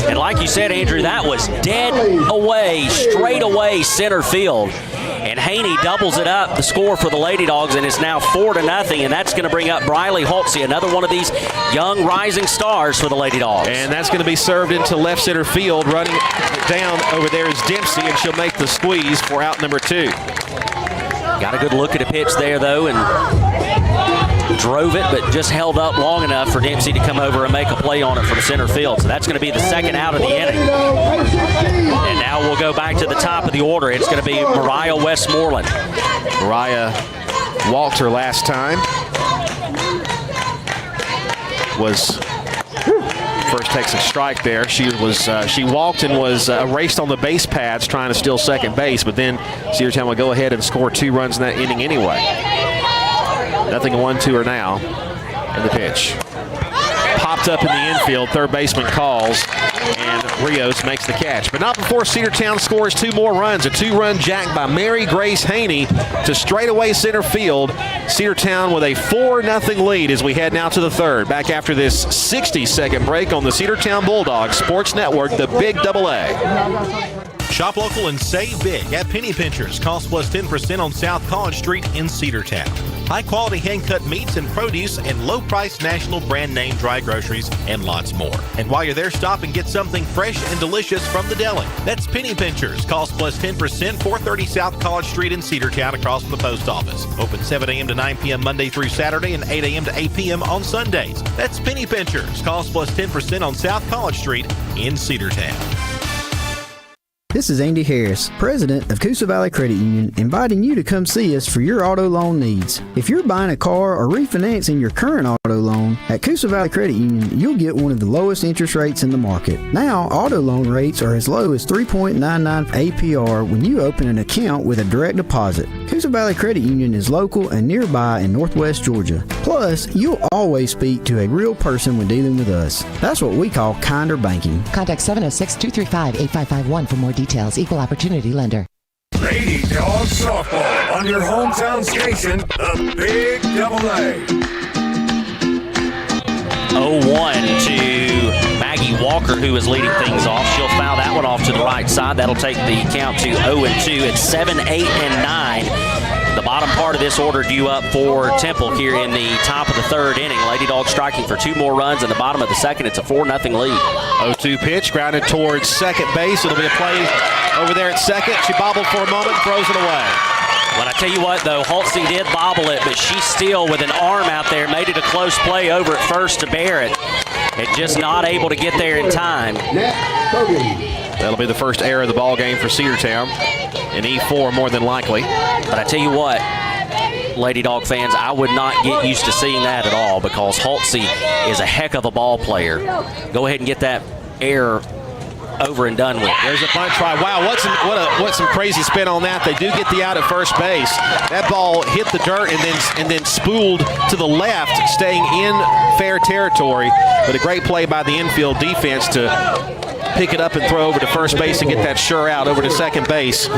C: And like you said, Andrew, that was dead away, straight away center field. And Haney doubles it up, the score for the Lady Dogs, and it's now 4-0, and that's going to bring up Briley Holtze, another one of these young rising stars for the Lady Dogs.
D: And that's going to be served into left center field. Running down over there is Dempsey, and she'll make the squeeze for out number 2.
C: Got a good look at a pitch there, though, and drove it, but just held up long enough for Dempsey to come over and make a play on it from center field. So that's going to be the 2nd out of the inning. And now we'll go back to the top of the order. It's going to be Mariah Westmoreland.
D: Mariah walked her last time. Was first takes a strike there. She walked and was erased on the base pads trying to steal second base, but then Cedartown will go ahead and score 2 runs in that inning anyway. 0-1 to her now. And the pitch. Popped up in the infield. Third baseman calls, and Rios makes the catch. But not before Cedartown scores 2 more runs. A 2-run jack by Mary Grace Haney to straightaway center field. Cedartown with a 4-0 lead as we head now to the 3rd. Back after this 60-second break on the Cedartown Bulldogs Sports Network, the Big AA.
E: Shop local and save big at Penny Pinchers. Cost plus 10% on South College Street in Cedartown. high-quality hand-cut meats and produce, and low-priced national brand name dry groceries, and lots more. And while you're there, stop and get something fresh and delicious from the deli. That's Penny Pinchers. Cost plus 10%, 430 South College Street in Cedartown, across from the post office. Open 7 a.m. to 9 p.m. Monday through Saturday and 8 a.m. to 8 p.m. on Sundays. That's Penny Pinchers. Cost plus 10% on South College Street in Cedartown.
N: This is Andy Harris, president of Coosa Valley Credit Union, inviting you to come see us for your auto loan needs. If you're buying a car or refinancing your current auto loan, at Coosa Valley Credit Union, you'll get one of the lowest interest rates in the market. Now, auto loan rates are as low as 3.99 APR when you open an account with a direct deposit. Coosa Valley Credit Union is local and nearby in Northwest Georgia. Plus, you'll always speak to a real person when dealing with us. That's what we call kinder banking.
O: Contact 706-235-8551 for more details. Equal opportunity lender.
A: Lady Dawgs softball on your hometown station, the Big Double A.
C: 0-1 to Maggie Walker, who is leading things off. She'll foul that one off to the right side. That'll take the count to 0-2. It's 7, 8, and 9. The bottom part of this order due up for Temple here in the top of the third inning. Lady Dogs striking for 2 more runs. In the bottom of the second, it's a 4-0 lead.
D: 0-2 pitch, grounded towards second base. It'll be a play over there at second. She bobbled for a moment, throws it away.
C: Well, I tell you what, though, Halsey did bobble it, but she still, with an arm out there, made it a close play over at first to Barrett. And just not able to get there in time.
D: That'll be the first error of the ball game for Cedartown. An E4 more than likely.
C: But I tell you what, Lady Dog fans, I would not get used to seeing that at all because Halsey is a heck of a ball player. Go ahead and get that error over and done with.
D: There's a bunt try. Wow, what's some crazy spin on that. They do get the out at first base. That ball hit the dirt and then spooled to the left, staying in fair territory. But a great play by the infield defense to pick it up and throw over to first base and get that sure out over to second base.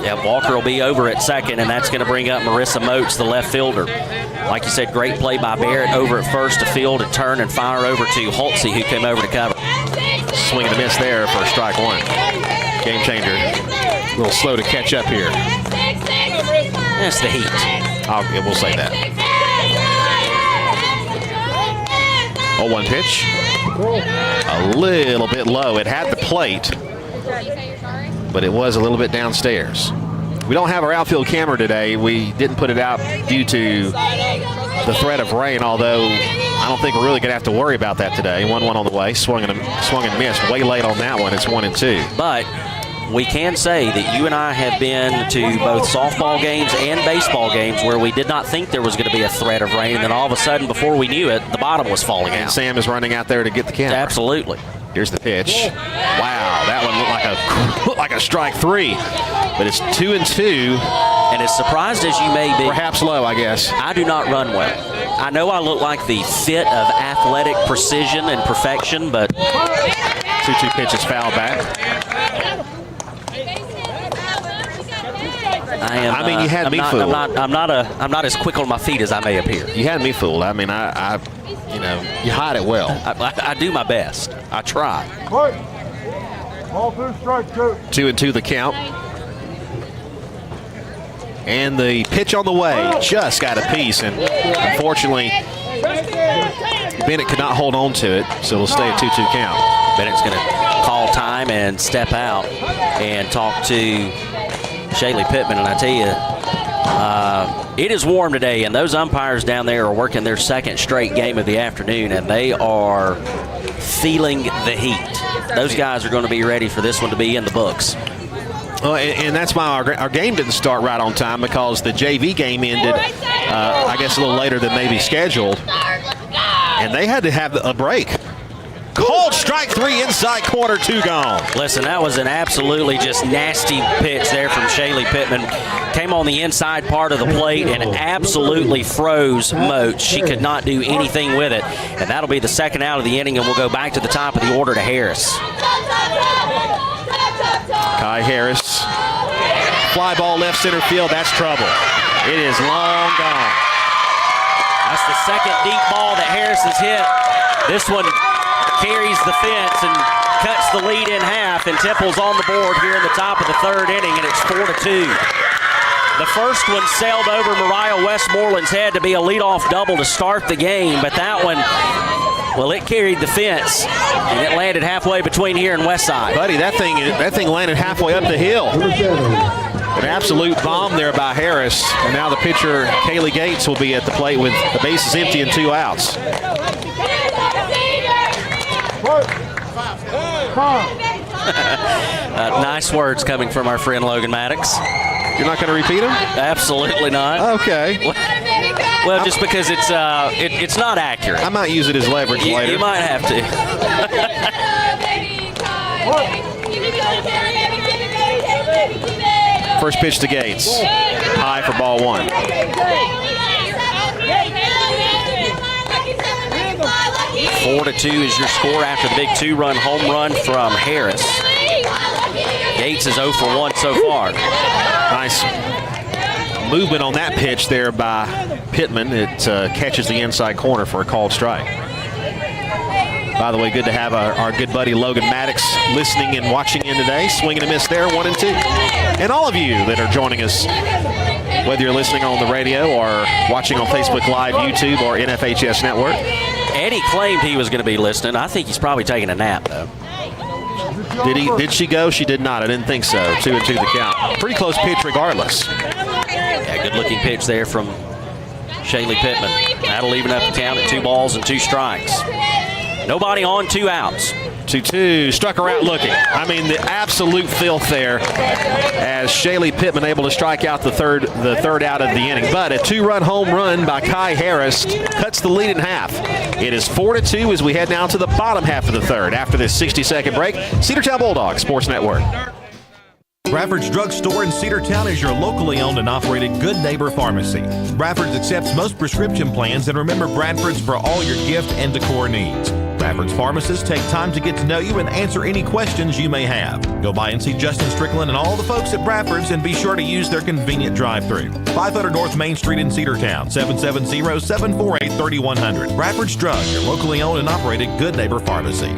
C: Yeah, Walker will be over at second, and that's going to bring up Marissa Moats, the left fielder. Like you said, great play by Barrett over at first to field and turn and fire over to Halsey, who came over to cover.
D: Swing and a miss there for strike one. Game changer. A little slow to catch up here.
C: That's the heat.
D: We'll say that. 0-1 pitch. A little bit low. It had the plate, but it was a little bit downstairs. We don't have our outfield camera today. We didn't put it out due to the threat of rain, although I don't think we're really going to have to worry about that today. 1-1 on the way. Swung and missed. Way late on that one. It's 1-2.
C: But we can say that you and I have been to both softball games and baseball games where we did not think there was going to be a threat of rain, and then all of a sudden, before we knew it, the bottom was falling out.
D: And Sam is running out there to get the camera.
C: Absolutely.
D: Here's the pitch. Wow, that one looked like a strike three, but it's 2-2.
C: And as surprised as you may be,
D: perhaps low, I guess.
C: I do not run well. I know I look like the fit of athletic precision and perfection, but
D: 2-2 pitch is fouled back. You had me fooled.
C: I'm not as quick on my feet as I may appear.
D: You had me fooled. I mean, you hide it well.
C: I do my best. I try.
P: Ball through strike two.
D: 2-2 the count. And the pitch on the way just got a piece, and unfortunately, Bennett could not hold on to it, so it'll stay a 2-2 count.
C: Bennett's going to call time and step out and talk to Shaylee Pittman, and I tell you, it is warm today, and those umpires down there are working their second straight game of the afternoon, and they are feeling the heat. Those guys are going to be ready for this one to be in the books.
D: And that's why our game didn't start right on time, because the JV game ended, I guess, a little later than maybe scheduled, and they had to have a break. Called strike three, inside corner, 2 gone.
C: Listen, that was an absolutely just nasty pitch there from Shaylee Pittman. Came on the inside part of the plate and absolutely froze Moats. She could not do anything with it. And that'll be the second out of the inning, and we'll go back to the top of the order to Harris.
D: Kai Harris. Fly ball left center field. That's trouble. It is long gone.
C: That's the second deep ball that Harris has hit. This one carries the fence and cuts the lead in half, and Temple's on the board here in the top of the third inning, and it's 4-2. The first one sailed over Mariah Westmoreland's head to be a leadoff double to start the game, but that one, well, it carried the fence, and it landed halfway between here and Westside.
D: Buddy, that thing landed halfway up the hill. An absolute bomb there by Harris, and now the pitcher, Kaylee Gates, will be at the plate with the bases empty and 2 outs.
C: Nice words coming from our friend Logan Maddox.
D: You're not going to repeat them?
C: Absolutely not.
D: Okay.
C: Well, just because it's not accurate.
D: I might use it as leverage later.
C: You might have to.
D: First pitch to Gates. High for ball 1.
C: 4-2 is your score after the big 2-run home run from Harris. Gates is 0 for 1 so far.
D: Nice movement on that pitch there by Pittman. It catches the inside corner for a called strike. By the way, good to have our good buddy Logan Maddox listening and watching in today. Swing and a miss there, 1 and 2. And all of you that are joining us, whether you're listening on the radio or watching on Facebook Live, YouTube, or NFHS Network.
C: Eddie claimed he was going to be listening. I think he's probably taking a nap, though.
D: Did she go? She did not. I didn't think so. 2 and 2 the count. Pretty close pitch regardless.
C: Yeah, good-looking pitch there from Shaylee Pittman. That'll even up the count at 2 balls and 2 strikes. Nobody on, 2 outs.
D: 2-2, struck her out looking. I mean, the absolute filth there as Shaylee Pittman able to strike out the third out of the inning. But a 2-run home run by Kai Harris cuts the lead in half. It is 4-2 as we head now to the bottom half of the third after this 60-second break. Cedartown Bulldogs Sports Network.
E: Bradford's Drug Store in Cedartown is your locally owned and operated good neighbor pharmacy. Bradford's accepts most prescription plans, and remember, Bradford's for all your gift and decor needs. Bradford's pharmacists take time to get to know you and answer any questions you may have. Go by and see Justin Strickland and all the folks at Bradford's, and be sure to use their convenient drive-thru. 500 North Main Street in Cedartown, 770-748-3100. Bradford's Drug, your locally owned and operated good neighbor pharmacy.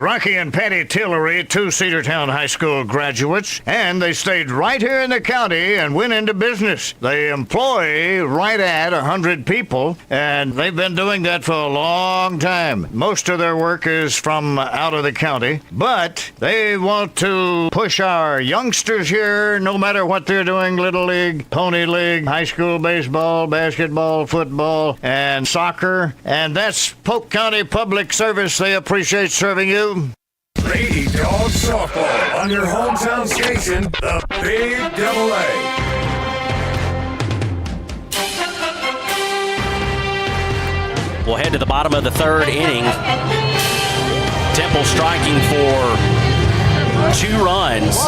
F: Rocky and Patty Tillery, 2 Cedartown High School graduates, and they stayed right here in the county and went into business. They employ right at 100 people, and they've been doing that for a long time. Most of their work is from out of the county, but they want to push our youngsters here, no matter what they're doing, Little League, Pony League, high school baseball, basketball, football, and soccer, and that's Polk County Public Service. They appreciate serving you.
A: Lady Dawgs Softball on your hometown station, the Big Double A.
C: We'll head to the bottom of the third inning. Temple striking for 2 runs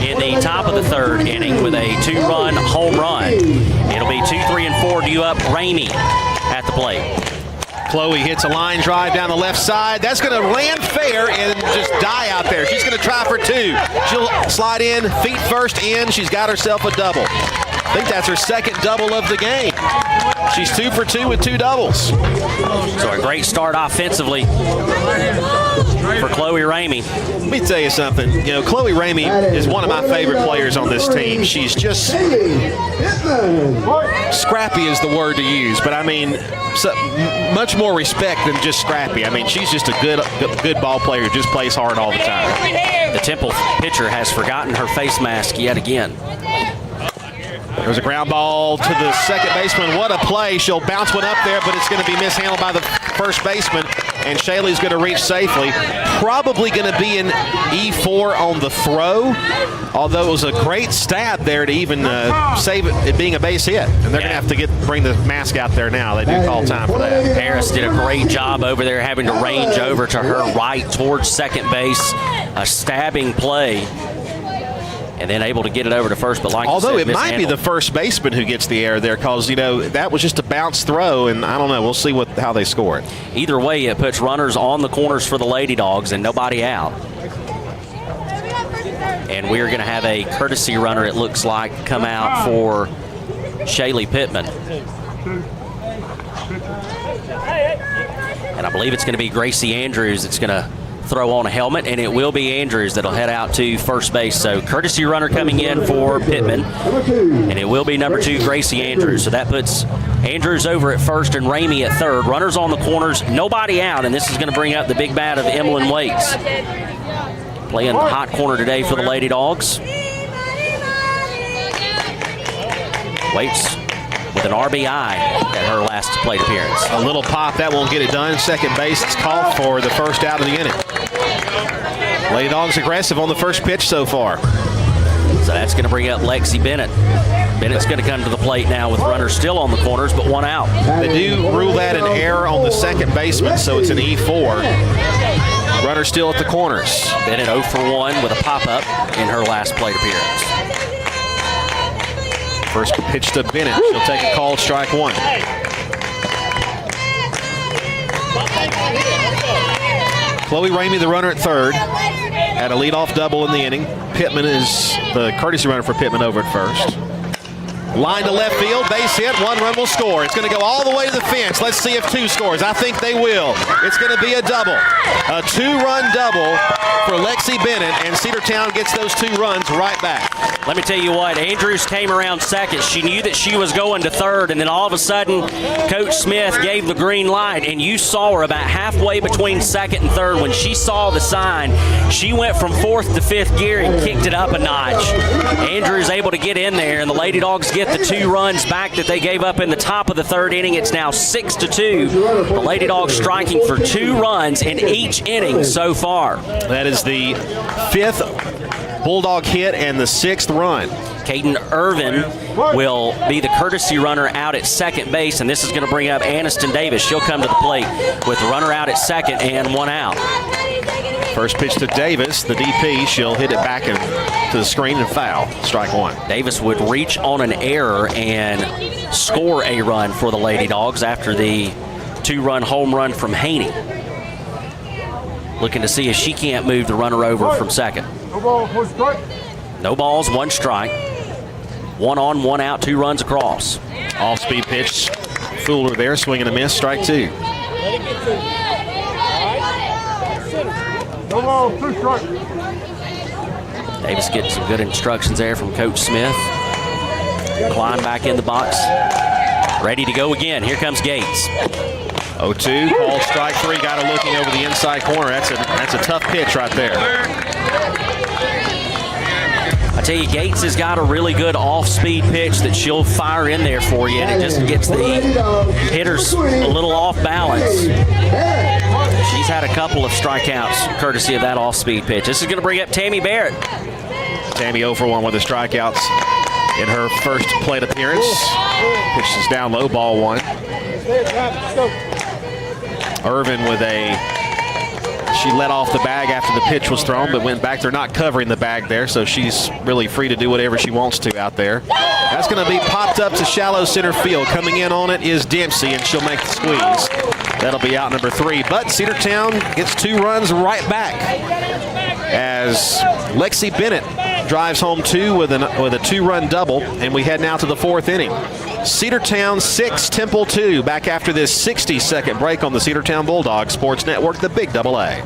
C: in the top of the third inning with a 2-run home run. It'll be 2, 3, and 4 due up. Ramey at the plate.
D: Chloe hits a line drive down the left side. That's going to land fair and just die out there. She's going to try for 2. She'll slide in, feet first in. She's got herself a double. I think that's her second double of the game. She's 2 for 2 with 2 doubles.
C: So a great start offensively for Chloe Ramey.
D: Let me tell you something. You know, Chloe Ramey is one of my favorite players on this team. She's just scrappy is the word to use, but I mean, much more respect than just scrappy. I mean, she's just a good ball player who just plays hard all the time.
C: The Temple pitcher has forgotten her face mask yet again.
D: There's a ground ball to the second baseman. What a play. She'll bounce one up there, but it's going to be mishandled by the first baseman, and Shaylee's going to reach safely. Probably going to be an E4 on the throw, although it was a great stab there to even save it being a base hit. And they're going to have to bring the mask out there now. They do call time for that.
C: Harris did a great job over there, having to range over to her right towards second base. A stabbing play. And then able to get it over to first, but like
D: although
C: you said,
D: it might be the first baseman who gets the error there, because you know that was just a bounce throw, and I don't know. We'll see how they score it.
C: Either way, it puts runners on the corners for the Lady Dogs and nobody out. And we're going to have a courtesy runner, it looks like, come out for Shaylee Pittman. And I believe it's going to be Gracie Andrews that's going to throw on a helmet, and it will be Andrews that'll head out to first base. So courtesy runner coming in for Pittman, and it will be number 2, Gracie Andrews. So that puts Andrews over at first and Ramey at third. Runners on the corners, nobody out, and this is going to bring up the big bat of Emlyn Waits. Playing the hot corner today for the Lady Dogs. Waits with an RBI at her last plate appearance.
D: A little pop, that won't get it done. Second base, it's called for the first out of the inning. Lady Dogs aggressive on the first pitch so far.
C: So that's going to bring up Lexi Bennett. Bennett's going to come to the plate now with runners still on the corners, but one out.
D: They do rule that an error on the second baseman, so it's an E4. Runner still at the corners.
C: Bennett 0 for 1 with a pop-up in her last plate appearance.
D: First pitch to Bennett. She'll take a called strike 1. Chloe Ramey, the runner at third, had a leadoff double in the inning. Pittman is the courtesy runner for Pittman over at first. Line to left field, base hit, 1 run will score. It's going to go all the way to the fence. Let's see if 2 scores. I think they will. It's going to be a double. A 2-run double for Lexi Bennett, and Cedartown gets those 2 runs right back.
C: Let me tell you what, Andrews came around second. She knew that she was going to third, and then all of a sudden, Coach Smith gave the green light, and you saw her about halfway between second and third. When she saw the sign, she went from 4th to 5th gear and kicked it up a notch. Andrews able to get in there, and the Lady Dogs get the 2 runs back that they gave up in the top of the third inning. It's now 6-2. The Lady Dogs striking for 2 runs in each inning so far.
D: That is the 5th Bulldog hit and the 6th run.
C: Caden Irvin will be the courtesy runner out at second base, and this is going to bring up Aniston Davis. She'll come to the plate with the runner out at second and 1 out.
D: First pitch to Davis, the DP. She'll hit it back to the screen and foul. Strike 1.
C: Davis would reach on an error and score a run for the Lady Dogs after the 2-run home run from Haney. Looking to see if she can't move the runner over from second. No balls, 1 strike. 1 on, 1 out, 2 runs across.
D: Off-speed pitch. Fooled her there, swing and a miss, strike 2.
C: Davis getting some good instructions there from Coach Smith. Climb back in the box. Ready to go again. Here comes Gates.
D: 0-2, called strike 3. Got her looking over the inside corner. That's a tough pitch right there.
C: I tell you, Gates has got a really good off-speed pitch that she'll fire in there for you, and it just gets the hitters a little off balance. She's had a couple of strikeouts courtesy of that off-speed pitch. This is going to bring up Tammy Barrett.
D: Tammy 0 for 1 with the strikeouts in her first plate appearance. Pitch is down low, ball 1. Irvin she let off the bag after the pitch was thrown, but went back. They're not covering the bag there, so she's really free to do whatever she wants to out there. That's going to be popped up to shallow center field. Coming in on it is Dempsey, and she'll make the squeeze. That'll be out number 3. But Cedartown gets 2 runs right back as Lexi Bennett drives home 2 with a 2-run double, and we head now to the 4th inning. Cedartown 6, Temple 2. Back after this 60-second break on the Cedartown Bulldogs Sports Network, the Big Double A.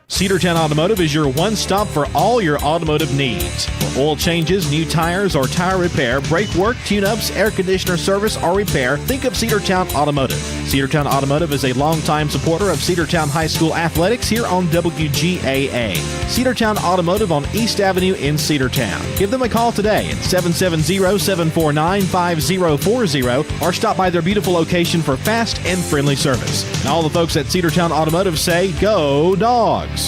E: Cedartown Automotive is your one-stop for all your automotive needs. For oil changes, new tires, or tire repair, brake work, tune-ups, air conditioner service, or repair, think of Cedartown Automotive. Cedartown Automotive is a longtime supporter of Cedartown High School athletics here on WGAA. Cedartown Automotive on East Avenue in Cedartown. Give them a call today at 770-749-5040 or stop by their beautiful location for fast and friendly service. And all the folks at Cedartown Automotive say, go Dogs!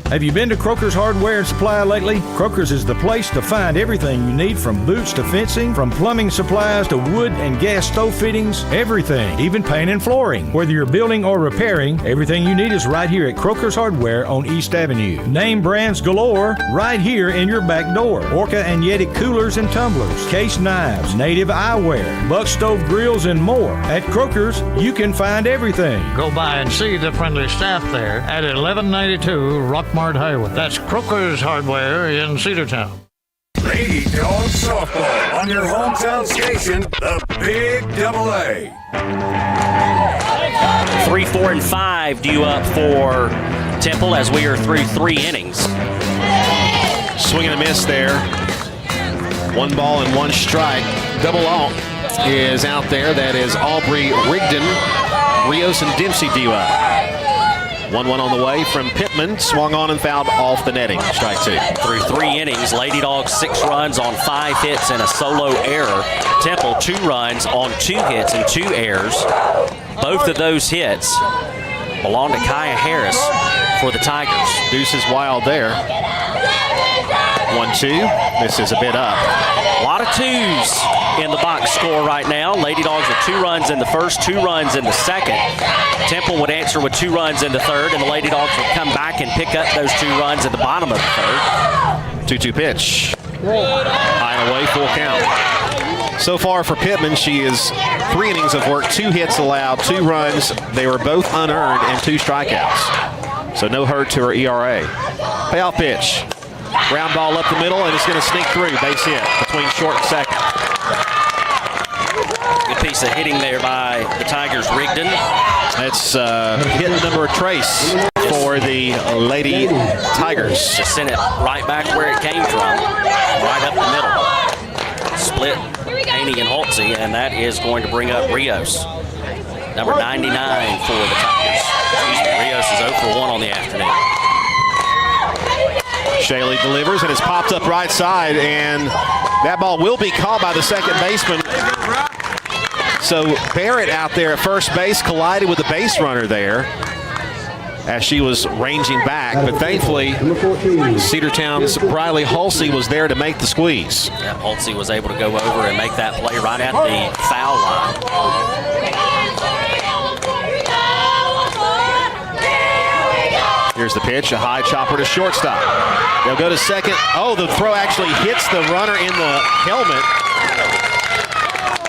E: Have you been to Croker's Hardware and Supply lately? Croker's is the place to find everything you need, from boots to fencing, from plumbing supplies to wood and gas stove fittings, everything, even paint and flooring. Whether you're building or repairing, everything you need is right here at Croker's Hardware on East Avenue. Name brands galore right here in your back door. Orca and Yeti coolers and tumblers, case knives, native eyewear, buck stove grills, and more. At Croker's, you can find everything.
F: Go by and see the friendly staff there at 1192 Rockmart Highway. That's Croker's Hardware in Cedartown.
A: Lady Dogs Softball on your hometown station, the Big Double A.
C: 3, 4, and 5 due up for Temple as we are through 3 innings.
D: Swing and a miss there. 1 ball and 1 strike. Double alt is out there. That is Aubrey Rigdon. Rios and Dempsey due up. 1-1 on the way from Pittman. Swung on and fouled off the netting. Strike 2.
C: Through 3 innings, Lady Dogs 6 runs on 5 hits and a solo error. Temple 2 runs on 2 hits and 2 errors. Both of those hits belong to Kaya Harris for the Tigers.
D: Deuce is wild there. 1-2. This is a bit up.
C: A lot of 2s in the box score right now. Lady Dogs with 2 runs in the first, 2 runs in the second. Temple would answer with 2 runs in the third, and the Lady Dogs would come back and pick up those 2 runs at the bottom of the third.
D: 2-2 pitch. High and away, full count. So far for Pittman, she is 3 innings of work, 2 hits allowed, 2 runs. They were both unearned and 2 strikeouts. So no hurt to her ERA. Payoff pitch. Ground ball up the middle, and it's going to sneak through. Base hit between short and second.
C: Good piece of hitting there by the Tigers, Rigdon.
D: That's hit number trace for the Lady Tigers.
C: Just sent it right back where it came from, right up the middle. Split Haney and Holtze, and that is going to bring up Rios. Number 99 for the Tigers. Excuse me, Rios is 0 for 1 on the afternoon.
D: Shaley delivers, and it's popped up right side, and that ball will be caught by the second baseman. So Barrett out there at first base collided with the base runner there as she was ranging back, but thankfully Cedartown's Briley Hulsey was there to make the squeeze.
C: Yeah, Holtze was able to go over and make that play right at the foul line.
D: Here's the pitch, a high chopper to shortstop. They'll go to second. Oh, the throw actually hits the runner in the helmet.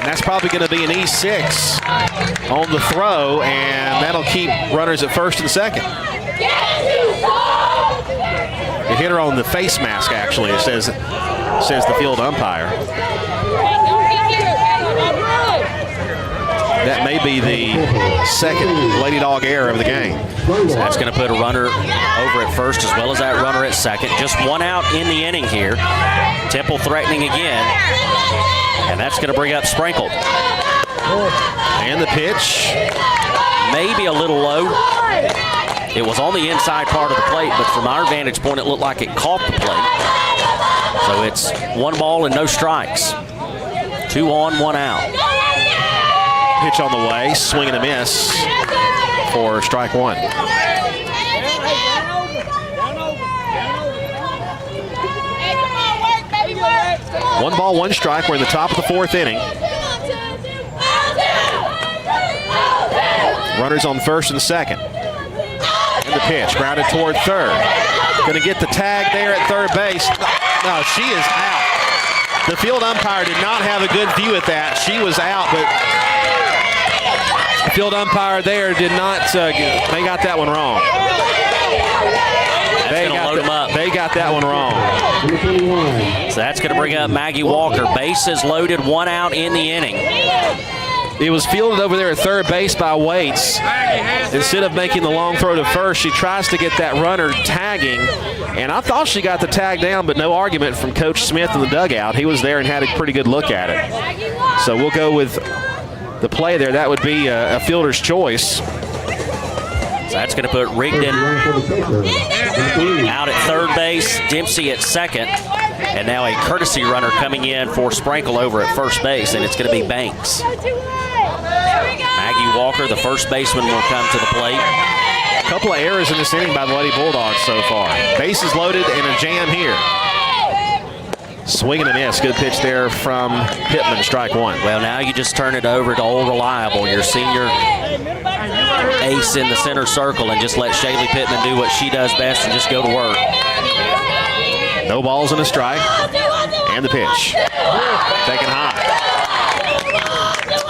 D: And that's probably going to be an E6 on the throw, and that'll keep runners at first and second. The hitter on the face mask, actually, it says the field umpire. That may be the second Lady Dog error of the game.
C: So that's going to put a runner over at first as well as that runner at second. Just 1 out in the inning here. Temple threatening again. And that's going to bring up Sprinkle.
D: And the pitch.
C: Maybe a little low. It was on the inside part of the plate, but from our vantage point, it looked like it caught the plate. So it's 1 ball and no strikes. 2 on, 1 out.
D: Pitch on the way, swing and a miss for strike 1. One ball, 1 strike. We're in the top of the 4th inning. Runners on first and second. And the pitch, grounded toward third. Going to get the tag there at third base. No, she is out. The field umpire did not have a good view at that. She was out, but the field umpire there did not, they got that one wrong. They got that one wrong.
C: So that's going to bring up Maggie Walker. Bases loaded, 1 out in the inning.
D: It was fielded over there at third base by Waits. Instead of making the long throw to first, she tries to get that runner tagging. And I thought she got the tag down, but no argument from Coach Smith in the dugout. He was there and had a pretty good look at it. So we'll go with the play there. That would be a fielder's choice.
C: So that's going to put Rigdon out at third base, Dempsey at second, and now a courtesy runner coming in for Sprinkle over at first base, and it's going to be Banks. Maggie Walker, the first baseman, will come to the plate.
D: A couple of errors in this inning by the Lady Bulldogs so far. Bases loaded and a jam here. Swing and a miss. Good pitch there from Pittman, strike 1.
C: Well, now you just turn it over to Old Reliable, your senior ace in the center circle, and just let Shaylee Pittman do what she does best and just go to work.
D: No balls and a strike. And the pitch. Taken high.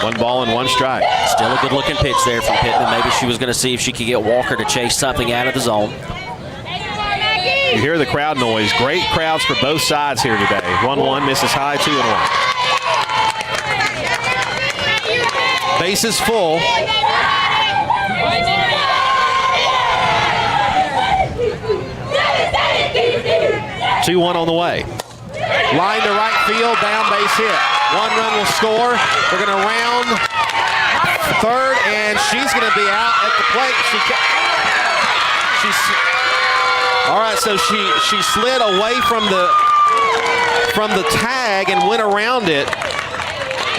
D: 1 ball and 1 strike.
C: Still a good-looking pitch there from Pittman. Maybe she was going to see if she could get Walker to chase something out of the zone.
D: You hear the crowd noise. Great crowds for both sides here today. 1-1, misses high, 2-1. bases full. 2-1 on the way. Line to right field, down base hit. 1 run will score. They're going to round third, and she's going to be out at the plate. All right, so she slid away from the tag and went around it.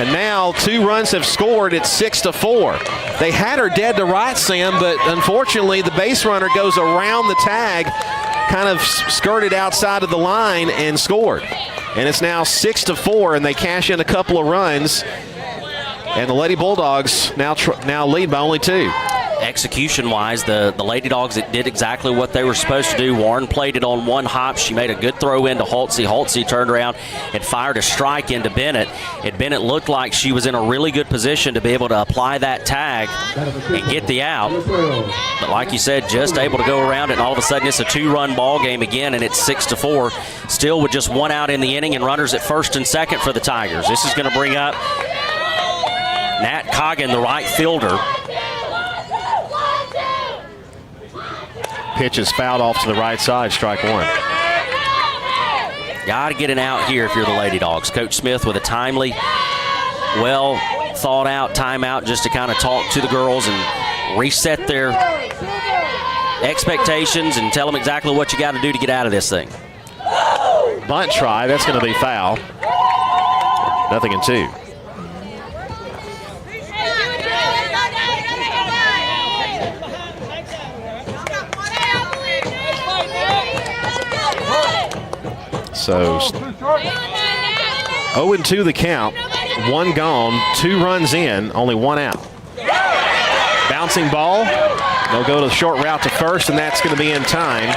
D: And now 2 runs have scored. It's 6-4. They had her dead to right, Sam, but unfortunately the base runner goes around the tag, kind of skirted outside of the line and scored. And it's now 6-4, and they cash in a couple of runs. And the Lady Bulldogs now lead by only 2.
C: Execution-wise, the Lady Dogs did exactly what they were supposed to do. Warren played it on 1 hop. She made a good throw into Holtze. Holtze turned around and fired a strike into Bennett. And Bennett looked like she was in a really good position to be able to apply that tag and get the out. But like you said, just able to go around it, and all of a sudden it's a 2-run ball game again, and it's 6-4. Still with just 1 out in the inning and runners at first and second for the Tigers. This is going to bring up Nat Coggin, the right fielder.
D: Pitch is fouled off to the right side, strike 1.
C: Got to get an out here if you're the Lady Dogs. Coach Smith with a timely, well thought out timeout just to kind of talk to the girls and reset their expectations and tell them exactly what you got to do to get out of this thing.
D: Bunt try, that's going to be foul. 0-2. So 0-2 the count, 1 gone, 2 runs in, only 1 out. Bouncing ball, they'll go to the short route to first, and that's going to be in time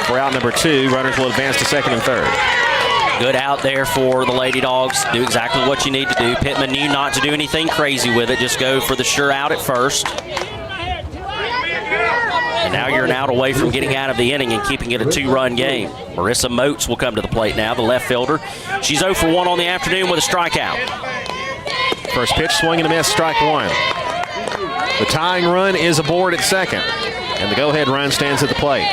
D: for out number 2. Runners will advance to second and third.
C: Good out there for the Lady Dogs. Do exactly what you need to do. Pittman knew not to do anything crazy with it. Just go for the sure out at first. And now you're an out away from getting out of the inning and keeping it a 2-run game. Marissa Moats will come to the plate now, the left fielder. She's 0 for 1 on the afternoon with a strikeout.
D: First pitch, swing and a miss, strike 1. The tying run is aboard at second, and the go-ahead run stands at the plate.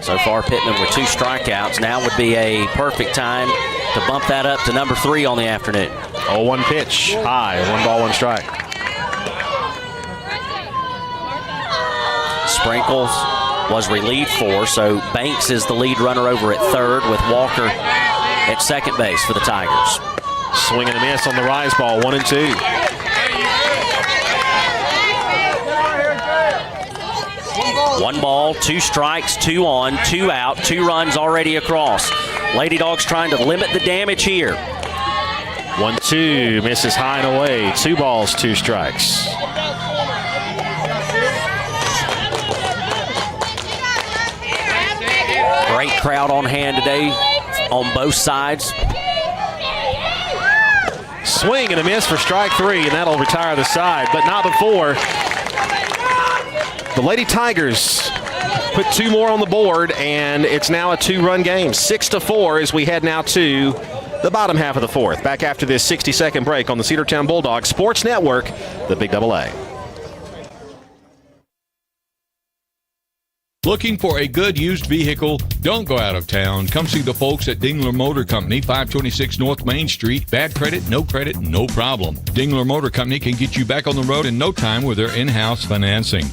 C: So far, Pittman with 2 strikeouts. Now would be a perfect time to bump that up to number 3 on the afternoon.
D: 0-1 pitch, high, 1 ball, 1 strike.
C: Sprinkles was relieved for, so Banks is the lead runner over at third with Walker at second base for the Tigers.
D: Swing and a miss on the rise ball, 1-2.
C: One ball, 2 strikes, 2 on, 2 out, 2 runs already across. Lady Dogs trying to limit the damage here.
D: 1-2, misses high and away. 2 balls, 2 strikes.
C: Great crowd on hand today on both sides.
D: Swing and a miss for strike 3, and that'll retire the side, but not before. The Lady Tigers put 2 more on the board, and it's now a 2-run game. 6-4 as we head now to the bottom half of the 4th. Back after this 60-second break on the Cedartown Bulldogs Sports Network, the Big Double A.
H: Looking for a good used vehicle? Don't go out of town. Come see the folks at Dingler Motor Company, 526 North Main Street. Bad credit, no problem. Dingler Motor Company can get you back on the road in no time with their in-house financing.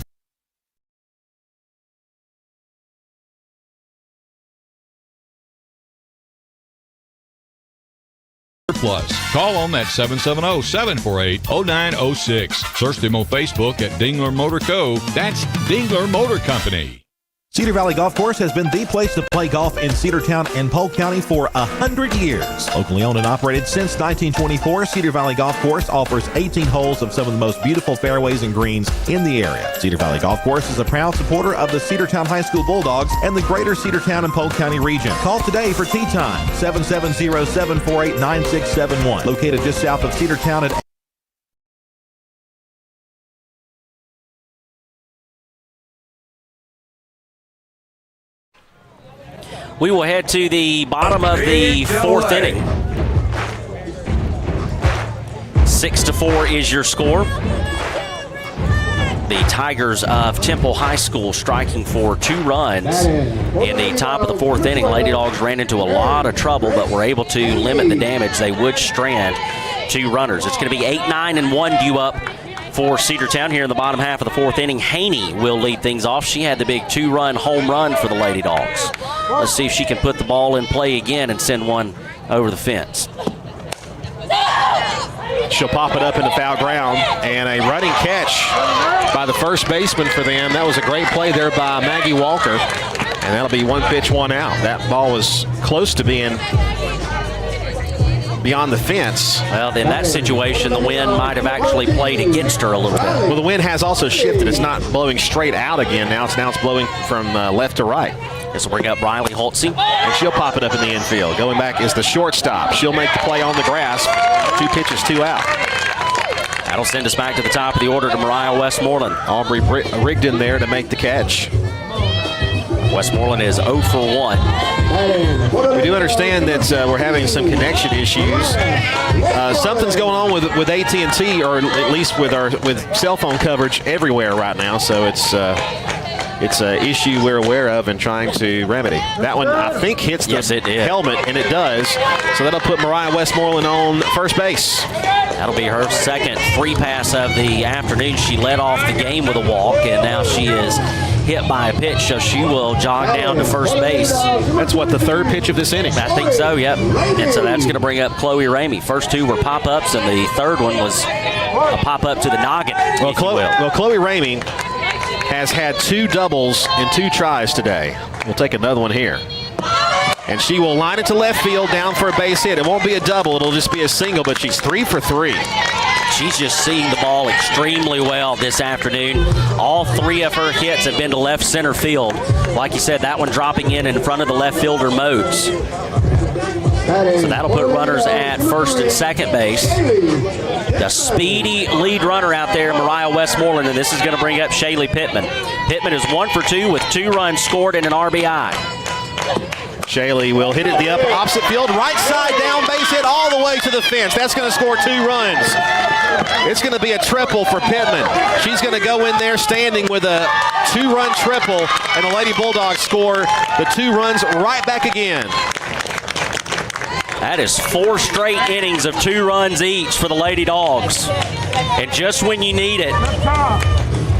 H: Plus, call them at 770-748-0906. Search them on Facebook at Dingler Motor Co. That's Dingler Motor Company.
E: Cedar Valley Golf Course has been the place to play golf in Cedartown and Polk County for 100 years. Locally owned and operated since 1924, Cedar Valley Golf Course offers 18 holes of some of the most beautiful fairways and greens in the area. Cedar Valley Golf Course is a proud supporter of the Cedartown High School Bulldogs and the greater Cedartown and Polk County region. Call today for tee time, 770-748-9671. Located just south of Cedartown at
C: We will head to the bottom of the 4th inning. 6-4 is your score. The Tigers of Temple High School striking for 2 runs in the top of the 4th inning. Lady Dogs ran into a lot of trouble, but were able to limit the damage. They would strand 2 runners. It's going to be 8-9 and 1 due up for Cedartown here in the bottom half of the 4th inning. Haney will lead things off. She had the big 2-run home run for the Lady Dogs. Let's see if she can put the ball in play again and send one over the fence.
D: She'll pop it up into foul ground, and a running catch by the first baseman for them. That was a great play there by Maggie Walker, and that'll be 1 pitch, 1 out. That ball was close to being beyond the fence.
C: Well, in that situation, the wind might have actually played against her a little bit.
D: Well, the wind has also shifted. It's not blowing straight out again now. It's blowing from left to right.
C: This will bring up Riley Holtze.
D: And she'll pop it up in the infield. Going back is the shortstop. She'll make the play on the grass. 2 pitches, 2 out.
C: That'll send us back to the top of the order to Mariah Westmoreland.
D: Aubrey Rigdon there to make the catch.
C: Westmoreland is 0 for 1.
D: We do understand that we're having some connection issues. Something's going on with AT&T, or at least with cell phone coverage everywhere right now. So it's an issue we're aware of and trying to remedy. That one, I think, hits the helmet, and it does. So that'll put Mariah Westmoreland on first base.
C: That'll be her second free pass of the afternoon. She led off the game with a walk, and now she is hit by a pitch, so she will jog down to first base.
D: That's what, the 3rd pitch of this inning?
C: I think so, yep. And so that's going to bring up Chloe Ramey. First 2 were pop-ups, and the 3rd one was a pop-up to the noggin.
D: Well, Chloe Ramey has had 2 doubles in 2 tries today. We'll take another one here. And she will line it to left field down for a base hit. It won't be a double, it'll just be a single, but she's 3 for 3.
C: She's just seeing the ball extremely well this afternoon. All 3 of her hits have been to left center field. Like you said, that one dropping in front of the left fielder Modes. So that'll put runners at first and second base. The speedy lead runner out there, Mariah Westmoreland, and this is going to bring up Shaylee Pittman. Pittman is 1 for 2 with 2 runs scored and an RBI.
D: Shaylee will hit it the opposite field, right side down, base hit all the way to the fence. That's going to score 2 runs. It's going to be a triple for Pittman. She's going to go in there standing with a 2-run triple, and the Lady Bulldogs score the 2 runs right back again.
C: That is 4 straight innings of 2 runs each for the Lady Dogs. And just when you need it,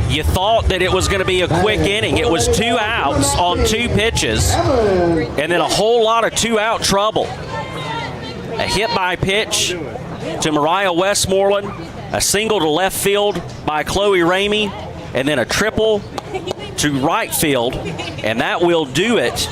C: you thought that it was going to be a quick inning. It was 2 outs on 2 pitches, and then a whole lot of 2-out trouble. A hit by pitch to Mariah Westmoreland, a single to left field by Chloe Ramey, and then a triple to right field, and that will do it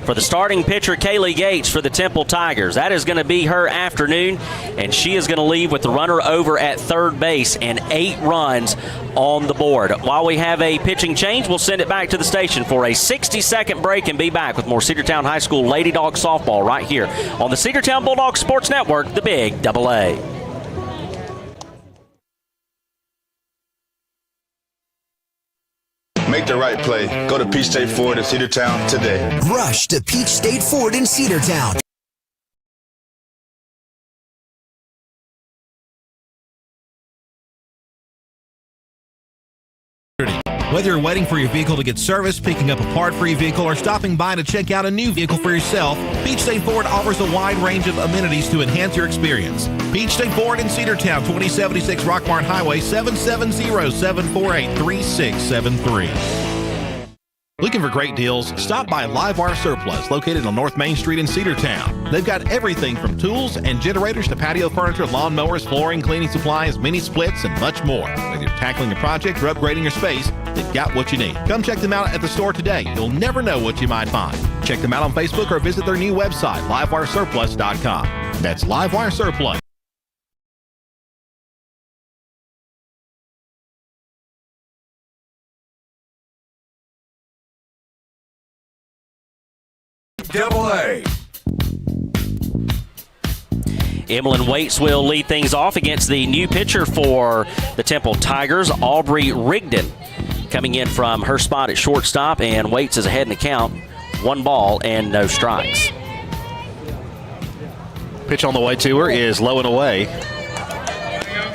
C: for the starting pitcher, Kaylee Gates, for the Temple Tigers. That is going to be her afternoon, and she is going to leave with the runner over at third base and 8 runs on the board. While we have a pitching change, we'll send it back to the station for a 60-second break and be back with more Cedartown High School Lady Dog softball right here on the Cedartown Bulldogs Sports Network, the Big Double A.
I: Make the right play. Go to Peach State Ford in Cedartown today.
J: Rush to Peach State Ford in Cedartown.
E: Whether you're waiting for your vehicle to get serviced, picking up a part for your vehicle, or stopping by to check out a new vehicle for yourself, Peach State Ford offers a wide range of amenities to enhance your experience. Peach State Ford in Cedartown, 2076 Rockmart Highway, 770-748-3673. Looking for great deals? Stop by Livewire Surplus, located on North Main Street in Cedartown. They've got everything from tools and generators to patio furniture, lawn mowers, flooring, cleaning supplies, mini splits, and much more. Whether you're tackling a project or upgrading your space, they've got what you need. Come check them out at the store today. You'll never know what you might find. Check them out on Facebook or visit their new website, livewiresurplus.com. That's Livewire Surplus.
A: Double A.
C: Emlyn Waits will lead things off against the new pitcher for the Temple Tigers, Aubrey Rigdon, coming in from her spot at shortstop, and Waits is ahead in the count. 1 ball and no strikes.
D: Pitch on the way to her is low and away.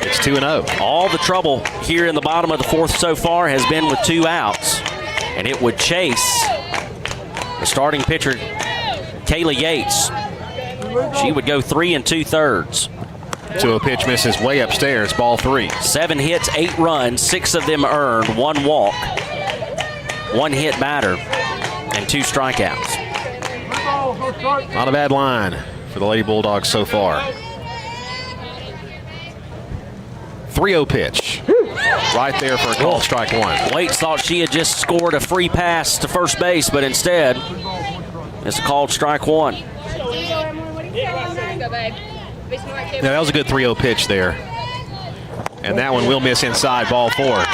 D: It's 2-0.
C: All the trouble here in the bottom of the fourth so far has been with 2 outs. And it would chase the starting pitcher, Kaylee Yates. She would go 3 2/3.
D: 2-0 pitch misses way upstairs, ball 3.
C: 7 hits, 8 runs, 6 of them earned, 1 walk, 1 hit batter, and 2 strikeouts.
D: Not a bad line for the Lady Bulldogs so far. 3-0 pitch. Right there for a called strike 1.
C: Waits thought she had just scored a free pass to first base, but instead, it's a called strike 1.
D: Yeah, that was a good 3-0 pitch there. And that one will miss inside, ball 4.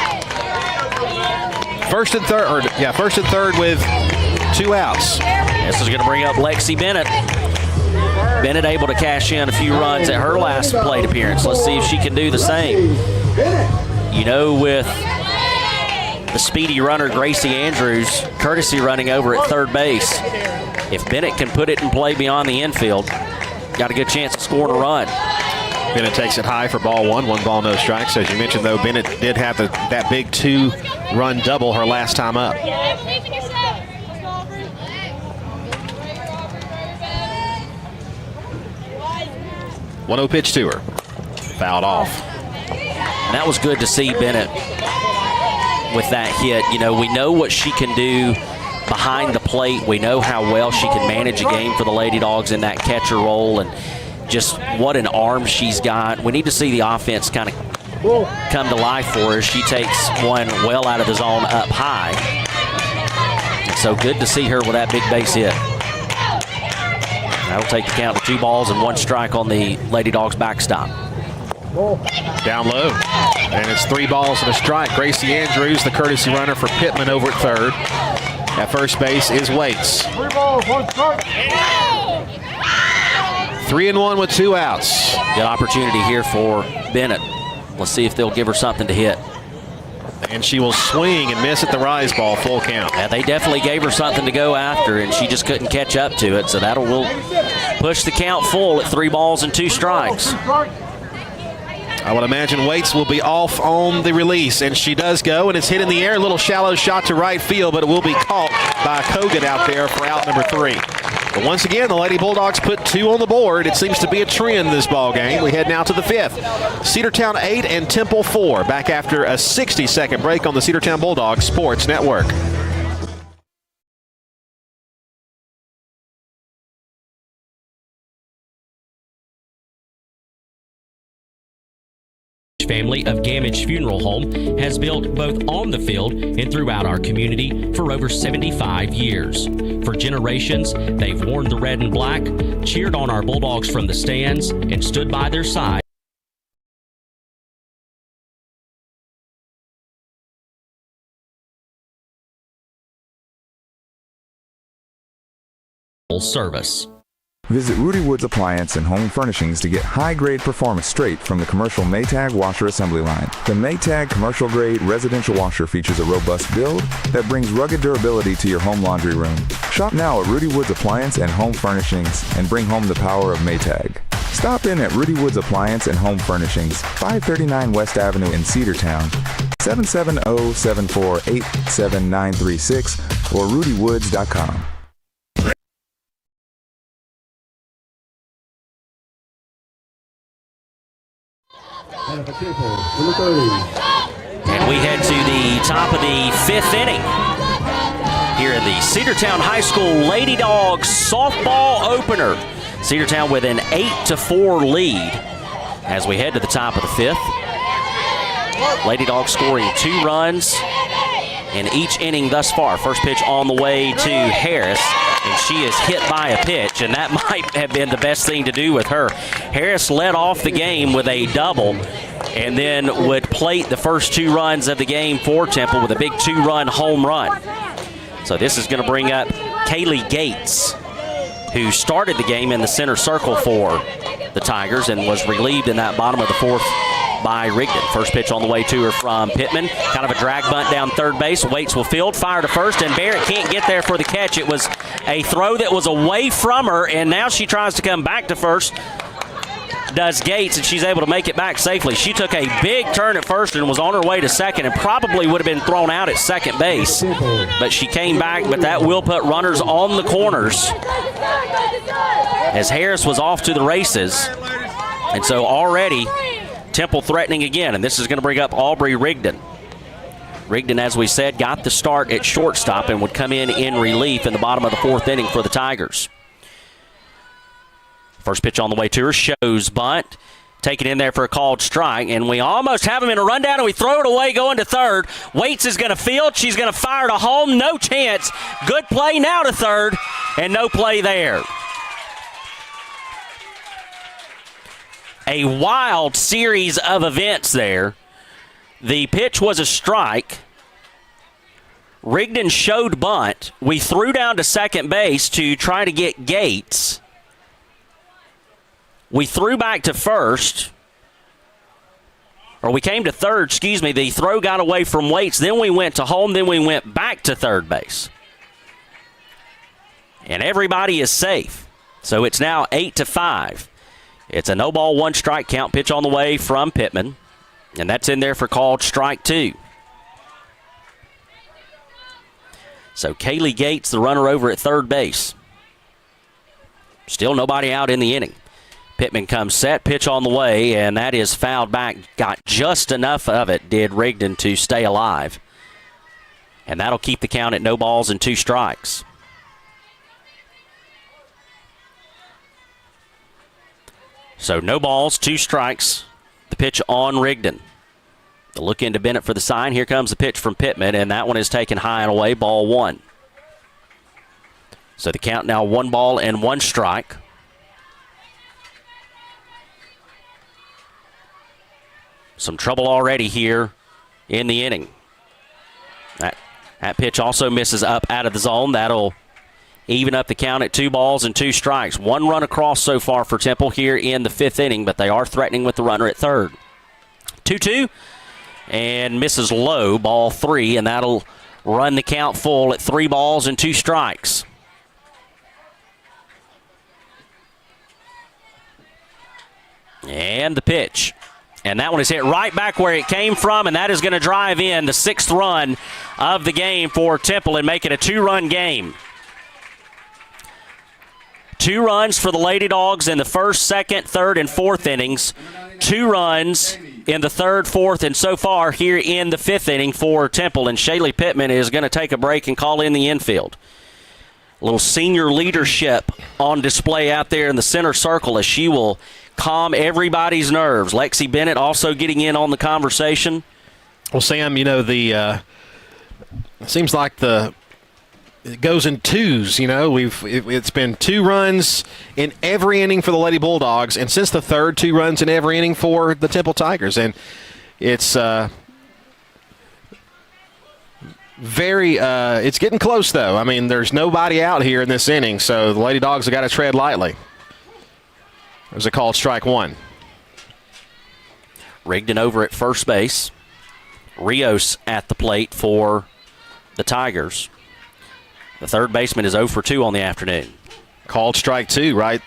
D: First and third with 2 outs.
C: This is going to bring up Lexi Bennett. Bennett able to cash in a few runs at her last plate appearance. Let's see if she can do the same. You know, with the speedy runner Gracie Andrews, courtesy running over at third base, if Bennett can put it in play beyond the infield, got a good chance of scoring a run.
D: Bennett takes it high for ball 1. 1 ball, no strikes. As you mentioned, though, Bennett did have that big 2-run double her last time up. 1-0 pitch to her. Fouled off.
C: And that was good to see Bennett with that hit. You know, we know what she can do behind the plate. We know how well she can manage a game for the Lady Dogs in that catcher role, and just what an arm she's got. We need to see the offense kind of come to life for her. She takes one well out of the zone up high. And so good to see her with that big base hit. That'll take the count to 2 balls and 1 strike on the Lady Dogs backstop.
D: Down low. And it's 3 balls and a strike. Gracie Andrews, the courtesy runner for Pittman over at third. At first base is Waits.
P: 3 balls, 1 strike.
D: 3-1 with 2 outs.
C: Good opportunity here for Bennett. Let's see if they'll give her something to hit.
D: And she will swing and miss at the rise ball, full count.
C: Yeah, they definitely gave her something to go after, and she just couldn't catch up to it. So will push the count full at 3 balls and 2 strikes.
D: I would imagine Waits will be off on the release, and she does go, and it's hit in the air. A little shallow shot to right field, but it will be caught by Kogan out there for out number 3. But once again, the Lady Bulldogs put 2 on the board. It seems to be a trend this ball game. We head now to the 5th. Cedartown 8 and Temple 4. Back after a 60-second break on the Cedartown Bulldogs Sports Network.
L: Family of Gamage Funeral Home has built both on the field and throughout our community for over 75 years. For generations, they've worn the red and black, cheered on our Bulldogs from the stands, and stood by their side. Service.
M: Visit Rudy Woods Appliance and Home Furnishings to get high-grade performance straight from the commercial Maytag washer assembly line. The Maytag commercial-grade residential washer features a robust build that brings rugged durability to your home laundry room. Shop now at Rudy Woods Appliance and Home Furnishings and bring home the power of Maytag. Stop in at Rudy Woods Appliance and Home Furnishings, 539 West Avenue in Cedartown, 770-748-7936 or rudywoods.com.
C: And we head to the top of the 5th inning here in the Cedartown High School Lady Dogs softball opener. Cedartown with an 8-4 lead as we head to the top of the 5th. Lady Dogs scoring 2 runs in each inning thus far. First pitch on the way to Harris, and she is hit by a pitch, and that might have been the best thing to do with her. Harris led off the game with a double and then would plate the first 2 runs of the game for Temple with a big 2-run home run. So this is going to bring up Kaylee Gates, who started the game in the center circle for the Tigers and was relieved in that bottom of the 4th by Rigdon. First pitch on the way to her from Pittman. Kind of a drag bunt down third base. Waits will field, fire to first, and Barrett can't get there for the catch. It was a throw that was away from her, and now she tries to come back to first. does Gates, and she's able to make it back safely. She took a big turn at first and was on her way to second and probably would have been thrown out at second base. But she came back, but that will put runners on the corners as Harris was off to the races. And so already Temple threatening again, and this is going to bring up Aubrey Rigdon. Rigdon, as we said, got the start at shortstop and would come in relief in the bottom of the fourth inning for the Tigers. First pitch on the way to her, shows bunt. Taken in there for a called strike, and we almost have him in a rundown, and we throw it away going to third. Waits is going to field. She's going to fire to home. No chance. Good play now to third, and no play there. A wild series of events there. The pitch was a strike. Rigdon showed bunt. We threw down to second base to try to get Gates. We threw back to first, or we came to third, excuse me. The throw got away from Waits. Then we went to home. Then we went back to third base. And everybody is safe. So it's now 8-5. It's a no ball, one strike count. Pitch on the way from Pittman. And that's in there for called strike 2. So Kaylee Gates, the runner over at third base. Still nobody out in the inning. Pittman comes set, pitch on the way, and that is fouled back. Got just enough of it, did Rigdon, to stay alive. And that'll keep the count at no balls and 2 strikes. So no balls, 2 strikes. The pitch on Rigdon. The look into Bennett for the sign. Here comes the pitch from Pittman, and that one is taken high and away, ball 1. So the count now 1 ball and 1 strike. Some trouble already here in the inning. That pitch also misses up out of the zone. That'll even up the count at 2 balls and 2 strikes. 1 run across so far for Temple here in the 5th inning, but they are threatening with the runner at third. 2-2, and misses low, ball 3, and that'll run the count full at 3 balls and 2 strikes. And the pitch. And that one is hit right back where it came from, and that is going to drive in the 6th run of the game for Temple and make it a 2-run game. 2 runs for the Lady Dogs in the 1st, 2nd, 3rd, and 4th innings. 2 runs in the 3rd, 4th, and so far here in the 5th inning for Temple. And Shaylee Pittman is going to take a break and call in the infield. A little senior leadership on display out there in the center circle as she will calm everybody's nerves. Lexi Bennett also getting in on the conversation.
D: Well, Sam, it seems like it goes in twos. It's been 2 runs in every inning for the Lady Bulldogs, and since the 3rd, 2 runs in every inning for the Temple Tigers. And it's it's getting close, though. I mean, there's nobody out here in this inning, so the Lady Dogs have got to tread lightly. There's a called strike 1.
C: Rigdon over at first base. Rios at the plate for the Tigers. The third baseman is 0 for 2 on the afternoon.
D: Called strike 2 right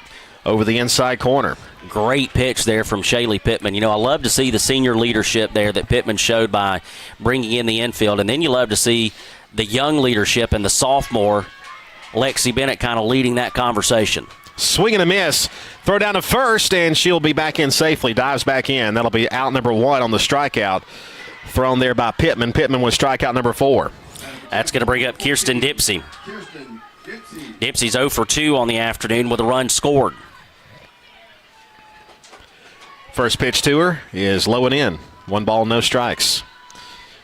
D: over the inside corner.
C: Great pitch there from Shaylee Pittman. I love to see the senior leadership there that Pittman showed by bringing in the infield. And then you love to see the young leadership and the sophomore Lexi Bennett kind of leading that conversation.
D: Swing and a miss. Throw down to first, and she'll be back in safely. Dives back in. That'll be out number 1 on the strikeout. Thrown there by Pittman. Pittman was strikeout number 4.
C: That's going to bring up Kirsten Dempsey. Dempsey's 0 for 2 on the afternoon with a run scored.
D: First pitch to her is low and in. 1 ball, no strikes.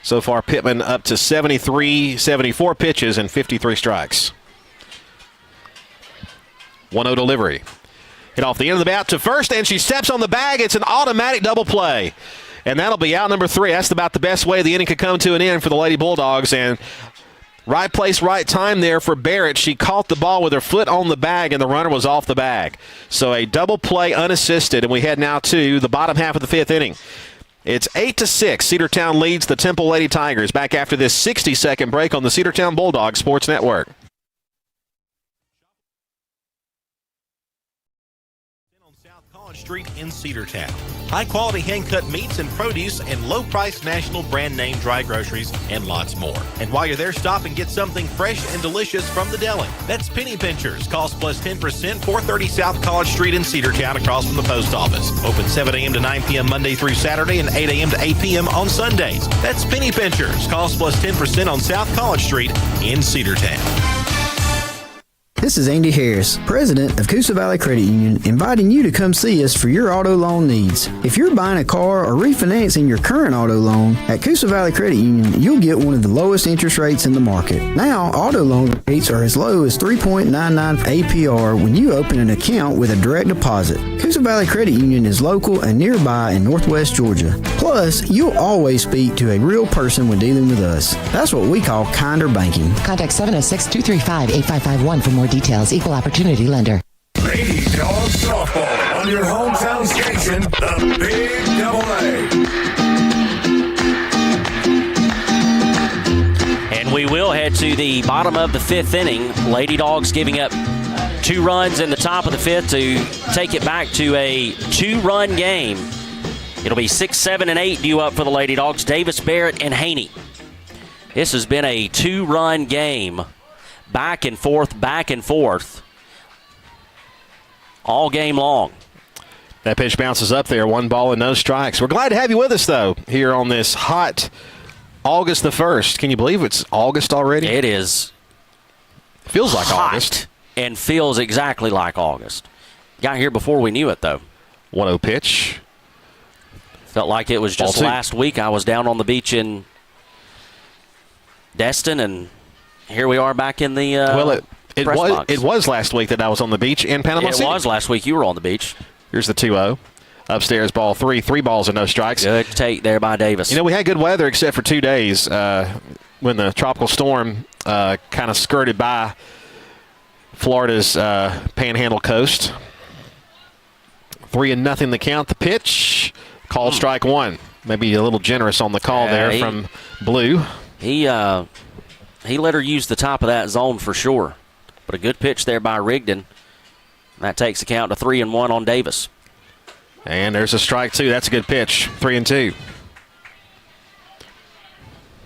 D: So far, Pittman up to 74 pitches and 53 strikes. 1-0 delivery. Hit off the end of the bat to first, and she steps on the bag. It's an automatic double play. And that'll be out number 3. That's about the best way the inning could come to an end for the Lady Bulldogs. And right place, right time there for Barrett. She caught the ball with her foot on the bag, and the runner was off the bag. So a double play unassisted, and we head now to the bottom half of the 5th inning. It's 8-6. Cedartown leads the Temple Lady Tigers. Back after this 60-second break on the Cedartown Bulldogs Sports Network.
E: College Street in Cedartown. High-quality hand-cut meats and produce and low-priced national brand name dry groceries and lots more. And while you're there, stop and get something fresh and delicious from the deli. That's Penny Pinchers. Cost plus 10%, 430 South College Street in Cedartown across from the post office. Open 7 a.m. to 9 p.m. Monday through Saturday and 8 a.m. to 8 p.m. on Sundays. That's Penny Pinchers. Cost plus 10% on South College Street in Cedartown.
N: This is Andy Harris, president of Coosa Valley Credit Union, inviting you to come see us for your auto loan needs. If you're buying a car or refinancing your current auto loan, at Coosa Valley Credit Union, you'll get one of the lowest interest rates in the market. Now, auto loan rates are as low as 3.99 APR when you open an account with a direct deposit. Coosa Valley Credit Union is local and nearby in Northwest Georgia. Plus, you'll always speak to a real person when dealing with us. That's what we call kinder banking.
O: Contact 706-235-8551 for more details. Equal opportunity lender.
A: Lady Dawgs Softball on your hometown station, the Big Double A.
C: And we will head to the bottom of the fifth inning. Lady Dogs giving up 2 runs in the top of the fifth to take it back to a 2-run game. It'll be 6, 7, and 8 due up for the Lady Dogs. Davis, Barrett, and Haney. This has been a 2-run game. Back and forth, all game long.
D: That pitch bounces up there, 1 ball and no strikes. We're glad to have you with us, though, here on this hot August the 1st. Can you believe it's August already?
C: It is.
D: Feels like
C: hot
D: August.
C: And feels exactly like August. Got here before we knew it, though.
D: 1-0 pitch.
C: Felt like it was just last week. I was down on the beach in Destin, and here we are back in the press box.
D: It was last week that I was on the beach in Panama City.
C: It was last week you were on the beach.
D: Here's the 2-0. Upstairs, ball 3. 3 balls and no strikes.
C: Good take there by Davis.
D: You know, we had good weather except for 2 days when the tropical storm kind of skirted by Florida's panhandle coast. 3-0 the count. The pitch. Called strike 1. Maybe a little generous on the call there from Blue.
C: He let her use the top of that zone for sure. But a good pitch there by Rigdon. That takes the count to 3-1 on Davis.
D: And there's a strike 2. That's a good pitch. 3-2.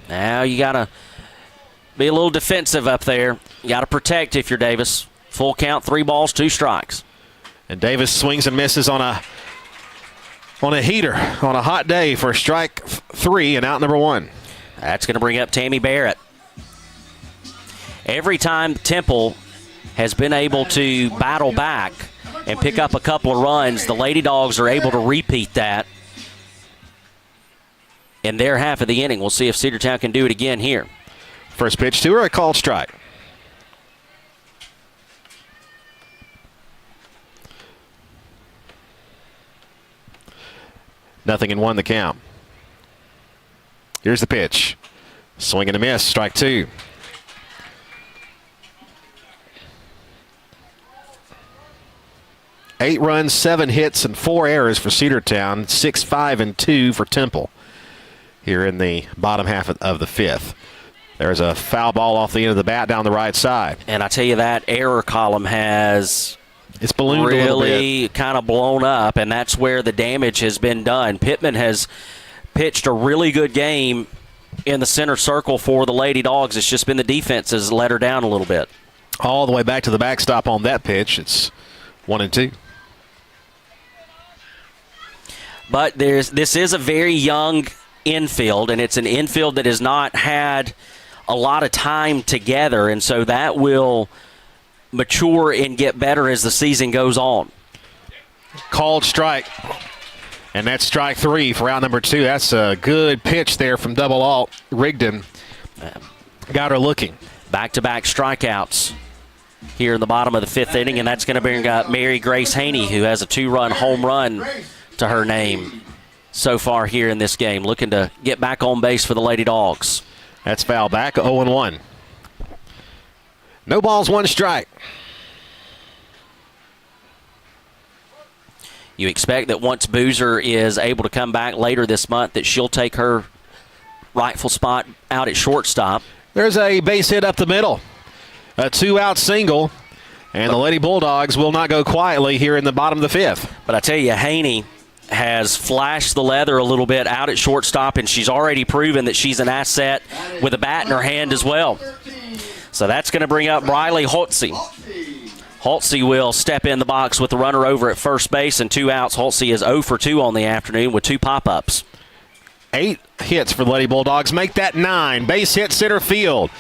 C: Now you got to be a little defensive up there. You got to protect if you're Davis. Full count, 3 balls, 2 strikes.
D: And Davis swings and misses on a heater on a hot day for strike 3 and out number 1.
C: That's going to bring up Tammy Barrett. Every time Temple has been able to battle back and pick up a couple of runs, the Lady Dogs are able to repeat that in their half of the inning. We'll see if Cedartown can do it again here.
D: First pitch to her, a called strike. Nothing in 1 the count. Here's the pitch. Swing and a miss, strike 2. Eight runs, 7 hits, and 4 errors for Cedartown. 6-5-2 for Temple here in the bottom half of the fifth. There's a foul ball off the end of the bat down the right side.
C: And I tell you, that error column has
D: ballooned
C: really kind of blown up, and that's where the damage has been done. Pittman has pitched a really good game in the center circle for the Lady Dogs. It's just been the defense has let her down a little bit.
D: All the way back to the backstop on that pitch. It's 1-2.
C: But this is a very young infield, and it's an infield that has not had a lot of time together, and so that will mature and get better as the season goes on.
D: Called strike, and that's strike 3 for out number 2. That's a good pitch there from double alt. Rigdon got her looking.
C: Back-to-back strikeouts here in the bottom of the fifth inning, and that's going to bring up Mary Grace Haney, who has a 2-run home run to her name so far here in this game, looking to get back on base for the Lady Dogs.
D: That's foul back, 0-1. No balls, 1 strike.
C: You expect that once Boozer is able to come back later this month that she'll take her rightful spot out at shortstop.
D: There's a base hit up the middle. A 2-out single. And the Lady Bulldogs will not go quietly here in the bottom of the fifth.
C: But I tell you, Haney has flashed the leather a little bit out at shortstop, and she's already proven that she's an asset with a bat in her hand as well. So that's going to bring up Briley Holtze. Holtze will step in the box with the runner over at first base and 2 outs. Holtze is 0 for 2 on the afternoon with 2 pop-ups.
D: 8 hits for the Lady Bulldogs. Make that 9. Base hit center field.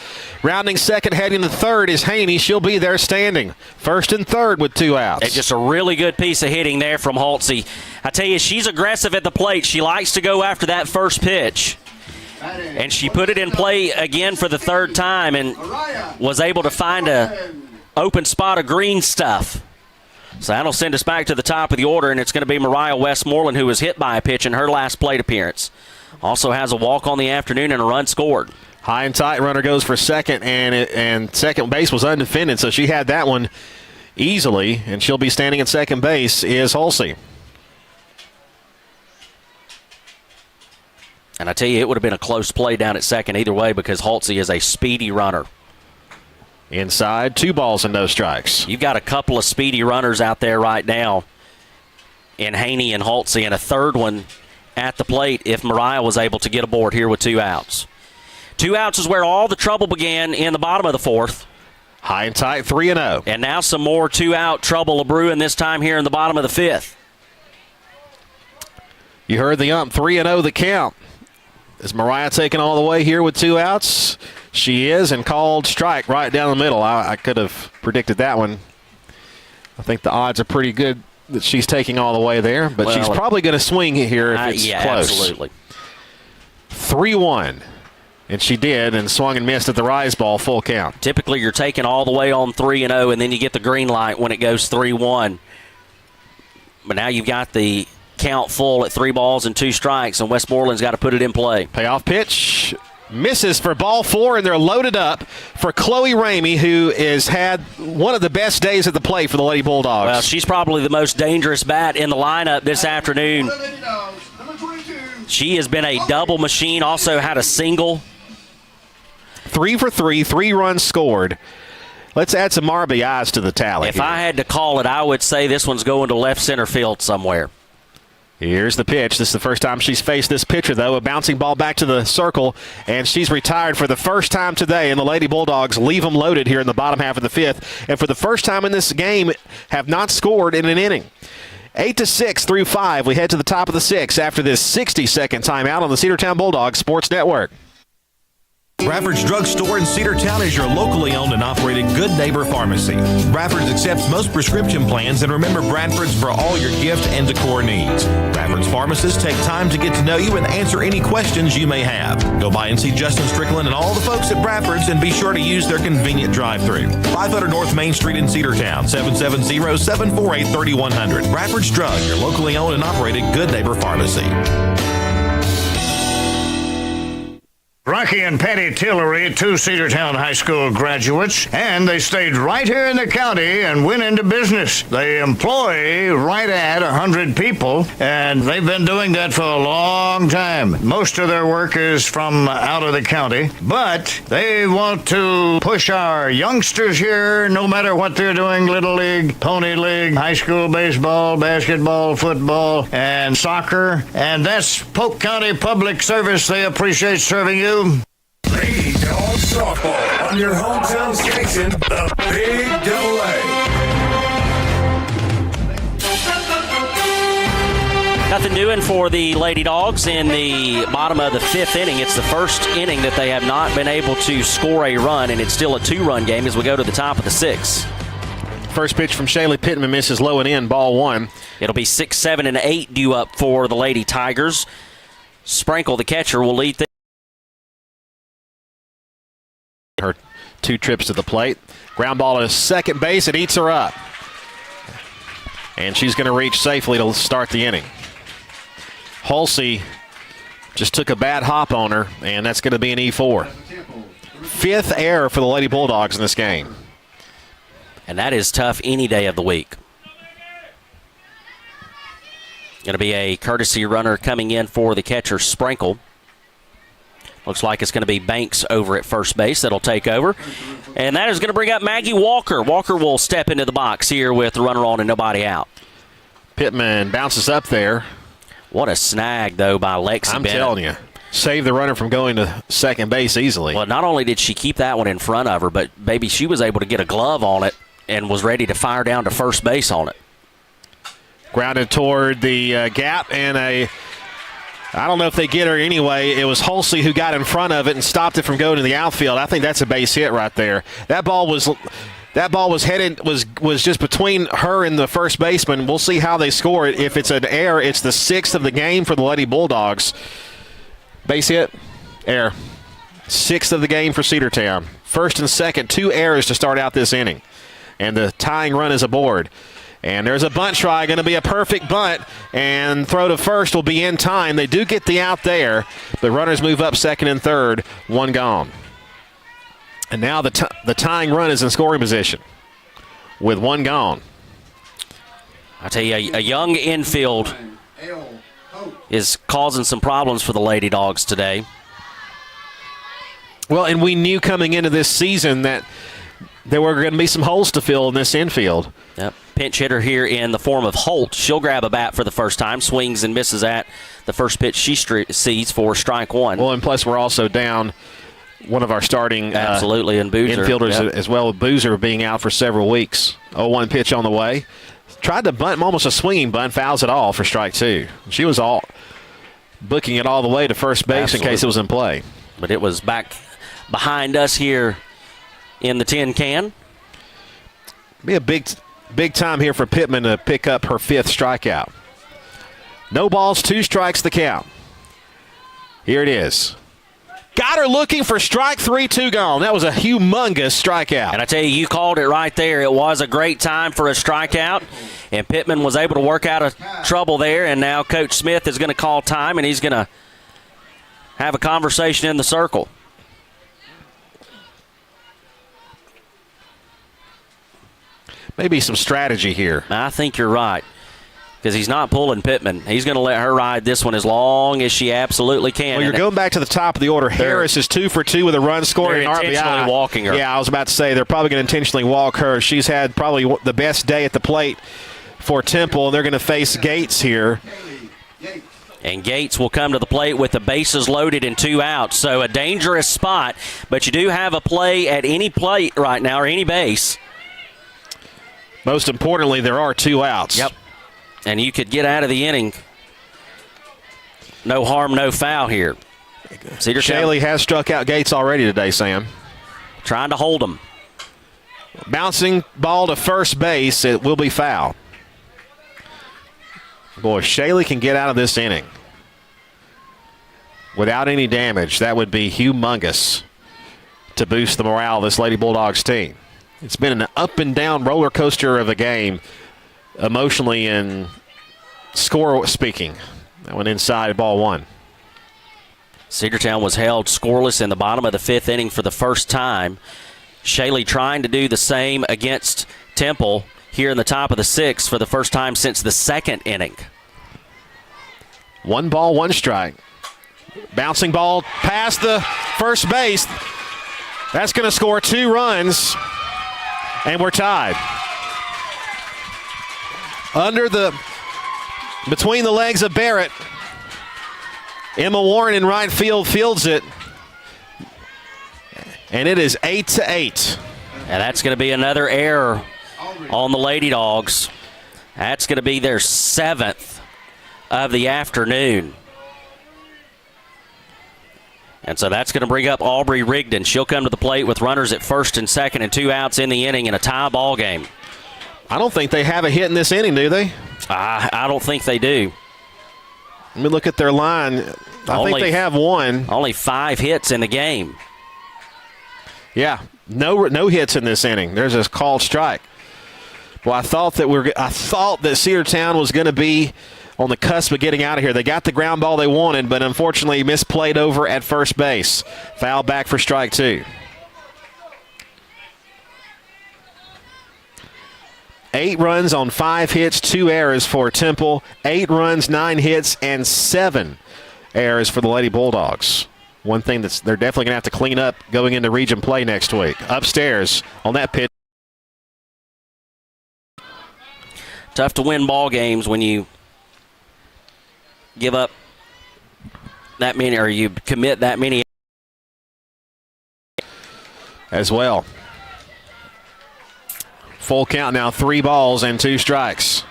D: Rounding second, heading to third is Haney. She'll be there standing. First and third with 2 outs.
C: It's just a really good piece of hitting there from Holtze. I tell you, she's aggressive at the plate. She likes to go after that first pitch. And she put it in play again for the 3rd time and was able to find a open spot of green stuff. So that'll send us back to the top of the order, and it's going to be Mariah Westmoreland, who was hit by a pitch in her last plate appearance. Also has a walk on the afternoon and a run scored.
D: High and tight runner goes for second, and second base was undefended, so she had that one easily, and she'll be standing at second base is Holsey.
C: And I tell you, it would have been a close play down at second either way because Holtze is a speedy runner.
D: Inside, 2 balls and no strikes.
C: You've got a couple of speedy runners out there right now in Haney and Holtze, and a third one at the plate if Mariah was able to get aboard here with 2 outs. 2 outs is where all the trouble began in the bottom of the 4th.
D: High and tight, 3-0.
C: And now some more 2-out trouble brewing this time here in the bottom of the 5th.
D: You heard the ump, 3-0 the count. Is Mariah taking all the way here with 2 outs? She is, and called strike right down the middle. I could have predicted that one. I think the odds are pretty good that she's taking all the way there, but she's probably going to swing here if it's close.
C: Absolutely.
D: 3-1. And she did, and swung and missed at the rise ball, full count.
C: Typically, you're taking all the way on 3-0, and then you get the green light when it goes 3-1. But now you've got the count full at 3 balls and 2 strikes, and Westmoreland's got to put it in play.
D: Payoff pitch misses for ball 4, and they're loaded up for Chloe Ramey, who has had one of the best days at the plate for the Lady Bulldogs.
C: Well, she's probably the most dangerous bat in the lineup this afternoon. She has been a double machine, also had a single.
D: 3 for 3, 3 runs scored. Let's add some RBIs to the tally.
C: If I had to call it, I would say this one's going to left center field somewhere.
D: Here's the pitch. This is the first time she's faced this pitcher, though. A bouncing ball back to the circle, and she's retired for the first time today, and the Lady Bulldogs leave them loaded here in the bottom half of the 5th, and for the first time in this game have not scored in an inning. 8-6 through 5. We head to the top of the 6th after this 60-second timeout on the Cedartown Bulldogs Sports Network.
E: Bradford's Drug Store in Cedartown is your locally owned and operated good neighbor pharmacy. Bradford's accepts most prescription plans, and remember Bradford's for all your gift and decor needs. Bradford's pharmacists take time to get to know you and answer any questions you may have. Go by and see Justin Strickland and all the folks at Bradford's, and be sure to use their convenient drive-thru. 500 North Main Street in Cedartown, 770-748-3100. Bradford's Drug, your locally owned and operated good neighbor pharmacy.
F: Rocky and Patty Tillery, 2 Cedartown High School graduates, and they stayed right here in the county and went into business. They employ right at 100 people, and they've been doing that for a long time. Most of their work is from out of the county, but they want to push our youngsters here, no matter what they're doing, Little League, Pony League, high school baseball, basketball, football, and soccer. And that's Polk County Public Service. They appreciate serving you.
A: Lady Dawgs Softball on your hometown station, the Big Double A.
C: Nothing doing for the Lady Dogs in the bottom of the 5th inning. It's the first inning that they have not been able to score a run, and it's still a 2-run game as we go to the top of the 6th.
D: First pitch from Shaylee Pittman misses low and in, ball 1.
C: It'll be 6, 7, and 8 due up for the Lady Tigers. Sprinkle, the catcher, will lead things.
D: Her 2 trips to the plate. Ground ball to second base. It eats her up. And she's going to reach safely to start the inning. Holsey just took a bad hop on her, and that's going to be an E4. 5th error for the Lady Bulldogs in this game.
C: And that is tough any day of the week. Going to be a courtesy runner coming in for the catcher, Sprinkle. Looks like it's going to be Banks over at first base that'll take over. And that is going to bring up Maggie Walker. Walker will step into the box here with the runner on and nobody out.
D: Pittman bounces up there.
C: What a snag, though, by Lexi
D: I'm
C: Bennett.
D: telling you. Save the runner from going to second base easily.
C: Well, not only did she keep that one in front of her, but, baby, she was able to get a glove on it and was ready to fire down to first base on it.
D: Grounded toward the gap, and I don't know if they get her anyway. It was Holsey who got in front of it and stopped it from going to the outfield. I think that's a base hit right there. That ball was headed was just between her and the first baseman. We'll see how they score it. If it's an error, it's the 6th of the game for the Lady Bulldogs. Base hit, error. 6th of the game for Cedartown. First and second, 2 errors to start out this inning. And the tying run is aboard. And there's a bunt try, going to be a perfect bunt, and throw to first will be in time. They do get the out there, but runners move up second and third, 1 gone. And now the tying run is in scoring position with 1 gone.
C: I tell you, a young infield is causing some problems for the Lady Dogs today.
D: Well, and we knew coming into this season that there were going to be some holes to fill in this infield.
C: Yep. Pinch hitter here in the form of Holt. She'll grab a bat for the first time, swings and misses at the first pitch she sees for strike 1.
D: Well, and plus we're also down one of our starting
C: absolutely and Boozer
D: infielders as well, with Boozer being out for several weeks. 0-1 pitch on the way. Tried to bunt, almost a swinging bunt, fouls it all for strike 2. She was all booking it all the way to first base
C: absolutely.
D: In case it was in play.
C: But it was back behind us here in the tin can.
D: Be a big time here for Pittman to pick up her 5th strikeout. No balls, 2 strikes the count. Here it is. Got her looking for strike 3, 2 gone. That was a humongous strikeout.
C: And I tell you, you called it right there. It was a great time for a strikeout, and Pittman was able to work out of trouble there, and now Coach Smith is going to call time, and he's going to have a conversation in the circle.
D: Maybe some strategy here.
C: I think you're right, because he's not pulling Pittman. He's going to let her ride this one as long as she absolutely can.
D: Well, you're going back to the top of the order. Harris is 2 for 2 with a run scoring and RBI.
C: Intentionally walking her.
D: Yeah, I was about to say they're probably going to intentionally walk her. She's had probably the best day at the plate for Temple, and they're going to face Gates here.
C: And Gates will come to the plate with the bases loaded and 2 outs. So a dangerous spot, but you do have a play at any plate right now or any base.
D: Most importantly, there are 2 outs.
C: Yep. And you could get out of the inning. No harm, no foul here.
D: Shaley has struck out Gates already today, Sam.
C: Trying to hold him.
D: Bouncing ball to first base. It will be foul. Boy, Shaley can get out of this inning without any damage. That would be humongous to boost the morale of this Lady Bulldogs team. It's been an up and down roller coaster of a game, emotionally and score speaking. That went inside, ball 1.
C: Cedartown was held scoreless in the bottom of the 5th inning for the first time. Shaley trying to do the same against Temple here in the top of the 6th for the first time since the 2nd inning.
D: 1 ball, 1 strike. Bouncing ball past the first base. That's going to score 2 runs. And we're tied. Between the legs of Barrett, Emma Warren in right field fields it. And it is 8-8.
C: And that's going to be another error on the Lady Dogs. That's going to be their 7th of the afternoon. And so that's going to bring up Aubrey Rigdon. She'll come to the plate with runners at first and second and 2 outs in the inning in a tie ball game.
D: I don't think they have a hit in this inning, do they?
C: I don't think they do.
D: Let me look at their line. I think they have 1.
C: Only 5 hits in the game.
D: Yeah, no hits in this inning. There's a called strike. Well, I thought that Cedartown was going to be on the cusp of getting out of here. They got the ground ball they wanted, but unfortunately misplayed over at first base. Foul back for strike 2. 8 runs on 5 hits, 2 errors for Temple. 8 runs, 9 hits, and 7 errors for the Lady Bulldogs. one thing they're definitely going to have to clean up going into region play next week. Upstairs on that pitch.
C: Tough to win ball games when you give up that many, or you commit that many
D: as well. Full count now, 3 balls and 2 strikes.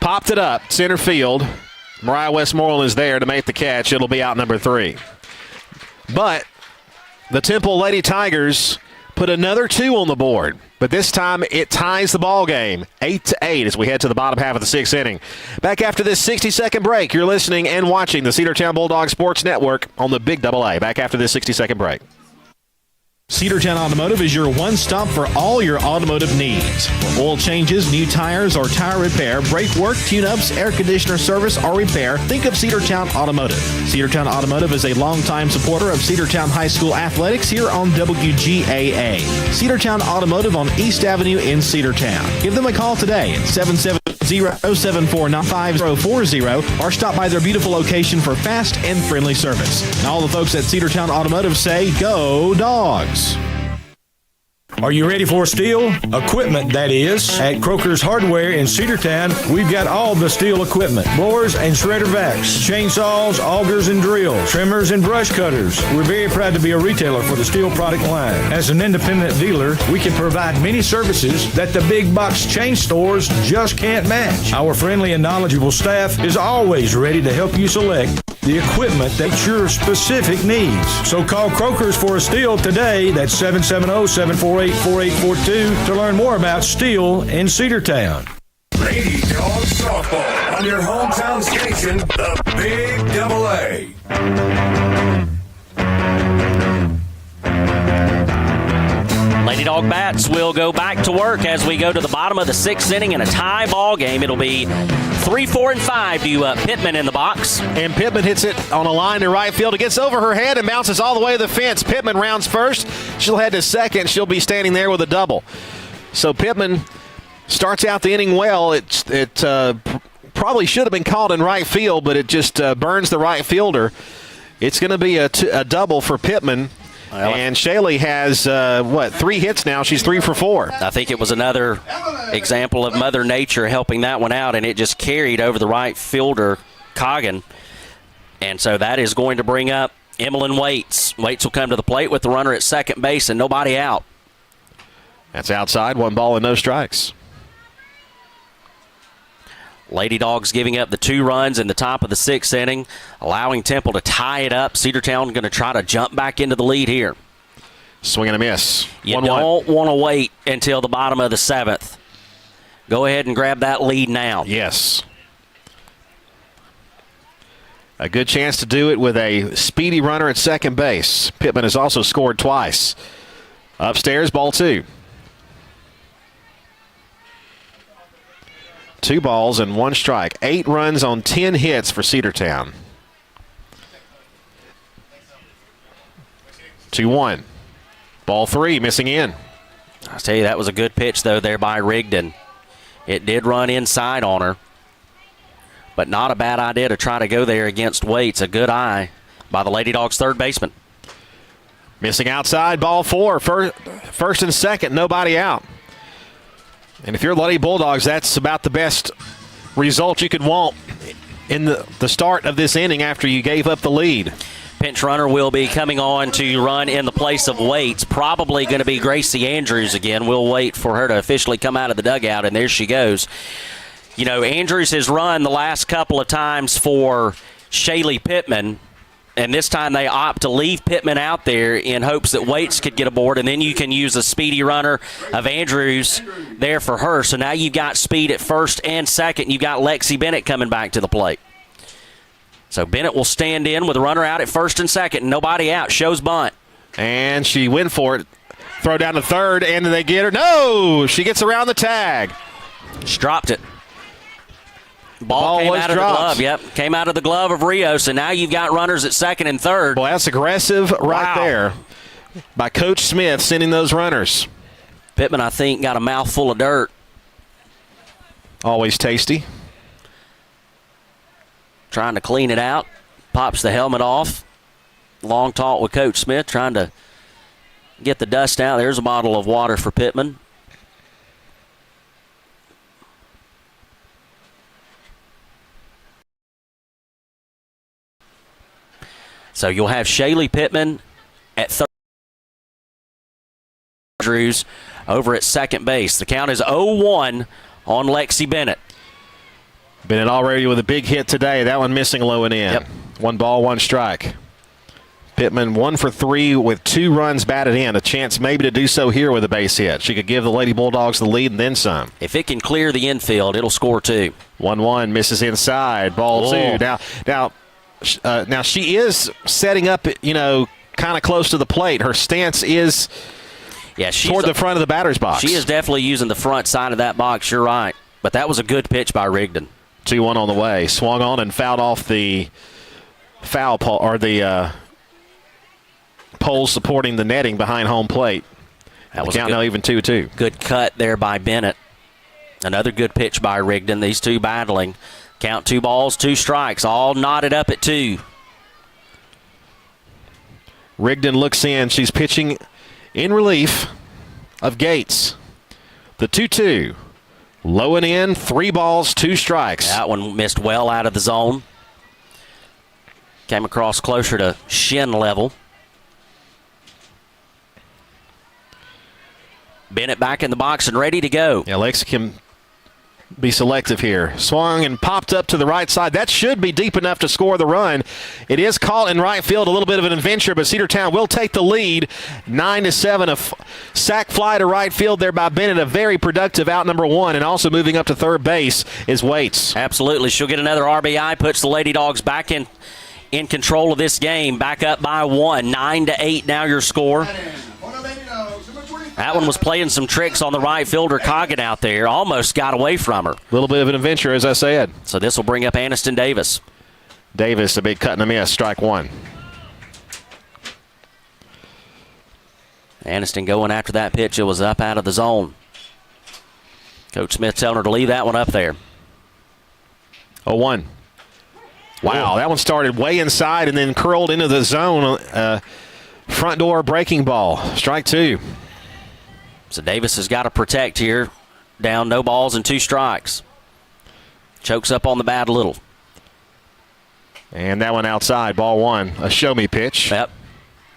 D: Popped it up, center field. Mariah Westmoreland is there to make the catch. It'll be out number 3. But the Temple Lady Tigers put another 2 on the board. But this time it ties the ball game, 8-8 as we head to the bottom half of the 6th inning. Back after this 60-second break, you're listening and watching the Cedartown Bulldog Sports Network on the Big AA. Back after this 60-second break.
E: Cedartown Automotive is your one-stop for all your automotive needs. For oil changes, new tires, or tire repair, brake work, tune-ups, air conditioner service, or repair, think of Cedartown Automotive. Cedartown Automotive is a longtime supporter of Cedartown High School athletics here on WGAA. Cedartown Automotive on East Avenue in Cedartown. Give them a call today at 770-749-5040 or stop by their beautiful location for fast and friendly service. And all the folks at Cedartown Automotive say, go Dawgs!
G: Are you ready for steel? Equipment, that is. At Croker's Hardware in Cedartown, we've got all the steel equipment. Blowers and shredder vacs, chainsaws, augers and drills, trimmers and brush cutters. We're very proud to be a retailer for the steel product line. As an independent dealer, we can provide many services that the big box chain stores just can't match. Our friendly and knowledgeable staff is always ready to help you select the equipment that your specific needs. So call Croker's for a steel today. That's 770-748-4842 to learn more about steel in Cedartown.
A: Lady Dawgs Softball on your hometown station, the Big AA.
C: Lady Dog Bats will go back to work as we go to the bottom of the 6th inning in a tie ball game. It'll be 3, 4, and 5 to Pittman in the box.
D: And Pittman hits it on a line to right field. It gets over her head and bounces all the way to the fence. Pittman rounds first. She'll head to second. She'll be standing there with a double. So Pittman starts out the inning well. It probably should have been called in right field, but it just burns the right fielder. It's going to be a double for Pittman. And Shaley has, 3 hits now. She's 3 for 4.
C: I think it was another example of Mother Nature helping that one out, and it just carried over the right fielder, Coggin. And so that is going to bring up Emmeline Waits. Waits will come to the plate with the runner at second base and nobody out.
D: That's outside, 1 ball and no strikes.
C: Lady Dogs giving up the 2 runs in the top of the 6th inning, allowing Temple to tie it up. Cedartown going to try to jump back into the lead here.
D: Swing and a miss.
C: You don't want to wait until the bottom of the 7th. Go ahead and grab that lead now.
D: Yes. A good chance to do it with a speedy runner at second base. Pittman has also scored twice. Upstairs, ball 2. 2 balls and 1 strike. 8 runs on 10 hits for Cedartown. 2-1. Ball 3, missing in.
C: I tell you, that was a good pitch, though, there by Rigdon. It did run inside on her, but not a bad idea to try to go there against Waits. A good eye by the Lady Dogs third baseman.
D: Missing outside, ball 4. First and second, nobody out. And if you're Lady Bulldogs, that's about the best result you could want in the start of this inning after you gave up the lead.
C: Pinch runner will be coming on to run in the place of Waits. Probably going to be Gracie Andrews again. We'll wait for her to officially come out of the dugout, and there she goes. You know, Andrews has run the last couple of times for Shaley Pittman, and this time they opt to leave Pittman out there in hopes that Waits could get aboard, and then you can use a speedy runner of Andrews there for her. So now you've got speed at first and second. You've got Lexi Bennett coming back to the plate. So Bennett will stand in with a runner out at first and second. Nobody out. Shows bunt.
D: And she went for it. Throw down to third, and they get her. No! She gets around the tag.
C: She dropped it. Ball came out of the glove. Yep, came out of the glove of Rios, and now you've got runners at second and third.
D: Boy, that's aggressive right there by Coach Smith sending those runners.
C: Pittman, I think, got a mouthful of dirt.
D: Always tasty.
C: trying to clean it out. Pops the helmet off. Long talk with Coach Smith, trying to get the dust out. There's a bottle of water for Pittman. So you'll have Shaylee Pittman at third. Andrews over at second base. The count is 0-1 on Lexi Bennett.
D: Bennett already with a big hit today. That one missing low and in.
C: Yep.
D: 1 ball, 1 strike. Pittman 1 for 3 with 2 runs batted in. A chance maybe to do so here with a base hit. She could give the Lady Bulldogs the lead and then some.
C: If it can clear the infield, it'll score 2.
D: 1-1 misses inside. Ball 2. Now she is setting up, kind of close to the plate. Her stance is toward the front of the batter's box.
C: She is definitely using the front side of that box. You're right. But that was a good pitch by Rigdon.
D: 2-1 on the way. Swung on and fouled off the foul pole, or the poles supporting the netting behind home plate.
C: That was
D: now even 2-2.
C: Good cut there by Bennett. Another good pitch by Rigdon. These two battling. Count 2 balls, 2 strikes, all knotted up at 2.
D: Rigdon looks in. She's pitching in relief of Gates. The 2-2. Low and in, 3 balls, 2 strikes.
C: That one missed well out of the zone. Came across closer to shin level. Bennett back in the box and ready to go.
D: Yeah, Lex can be selective here. Swung and popped up to the right side. That should be deep enough to score the run. It is caught in right field. A little bit of an adventure, but Cedartown will take the lead. 9-7. A sac fly to right field there by Bennett. A very productive out number 1, and also moving up to third base is Waits.
C: Absolutely. She'll get another RBI. Puts the Lady Dogs back in control of this game. Back up by 1. 9-8 now your score. That one was playing some tricks on the right fielder, Coggin, out there. Almost got away from her.
D: A little bit of an adventure, as I said.
C: So this will bring up Aniston Davis.
D: Davis, a big cut and a miss, strike 1.
C: Aniston going after that pitch. It was up out of the zone. Coach Smith telling her to leave that one up there.
D: 0-1. Wow, that one started way inside and then curled into the zone. Front door breaking ball. Strike 2.
C: So Davis has got to protect here. Down, no balls and 2 strikes. Chokes up on the bat a little.
D: And that one outside, ball 1. A show-me pitch.
C: Yep,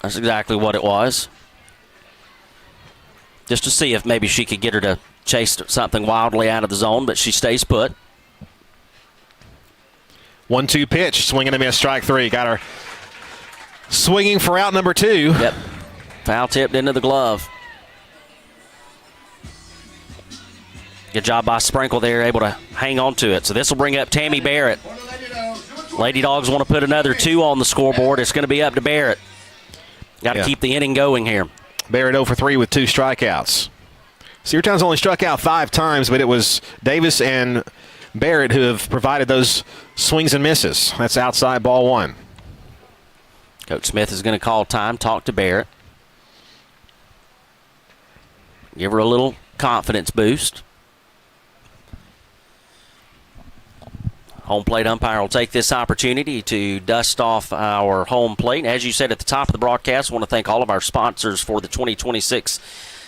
C: that's exactly what it was. Just to see if maybe she could get her to chase something wildly out of the zone, but she stays put.
D: 1-2 pitch, swing and a miss, strike 3. Got her swinging for out number 2.
C: Yep, foul tipped into the glove. Good job by Sprinkle there, able to hang on to it. So this will bring up Tammy Barrett. Lady Dogs want to put another 2 on the scoreboard. It's going to be up to Barrett. Got to keep the inning going here.
D: Barrett 0 for 3 with 2 strikeouts. Cedartown's only struck out 5 times, but it was Davis and Barrett who have provided those swings and misses. That's outside, ball 1.
C: Coach Smith is going to call time, talk to Barrett. Give her a little confidence boost. Home plate umpire will take this opportunity to dust off our home plate. As you said at the top of the broadcast, I want to thank all of our sponsors for the 2026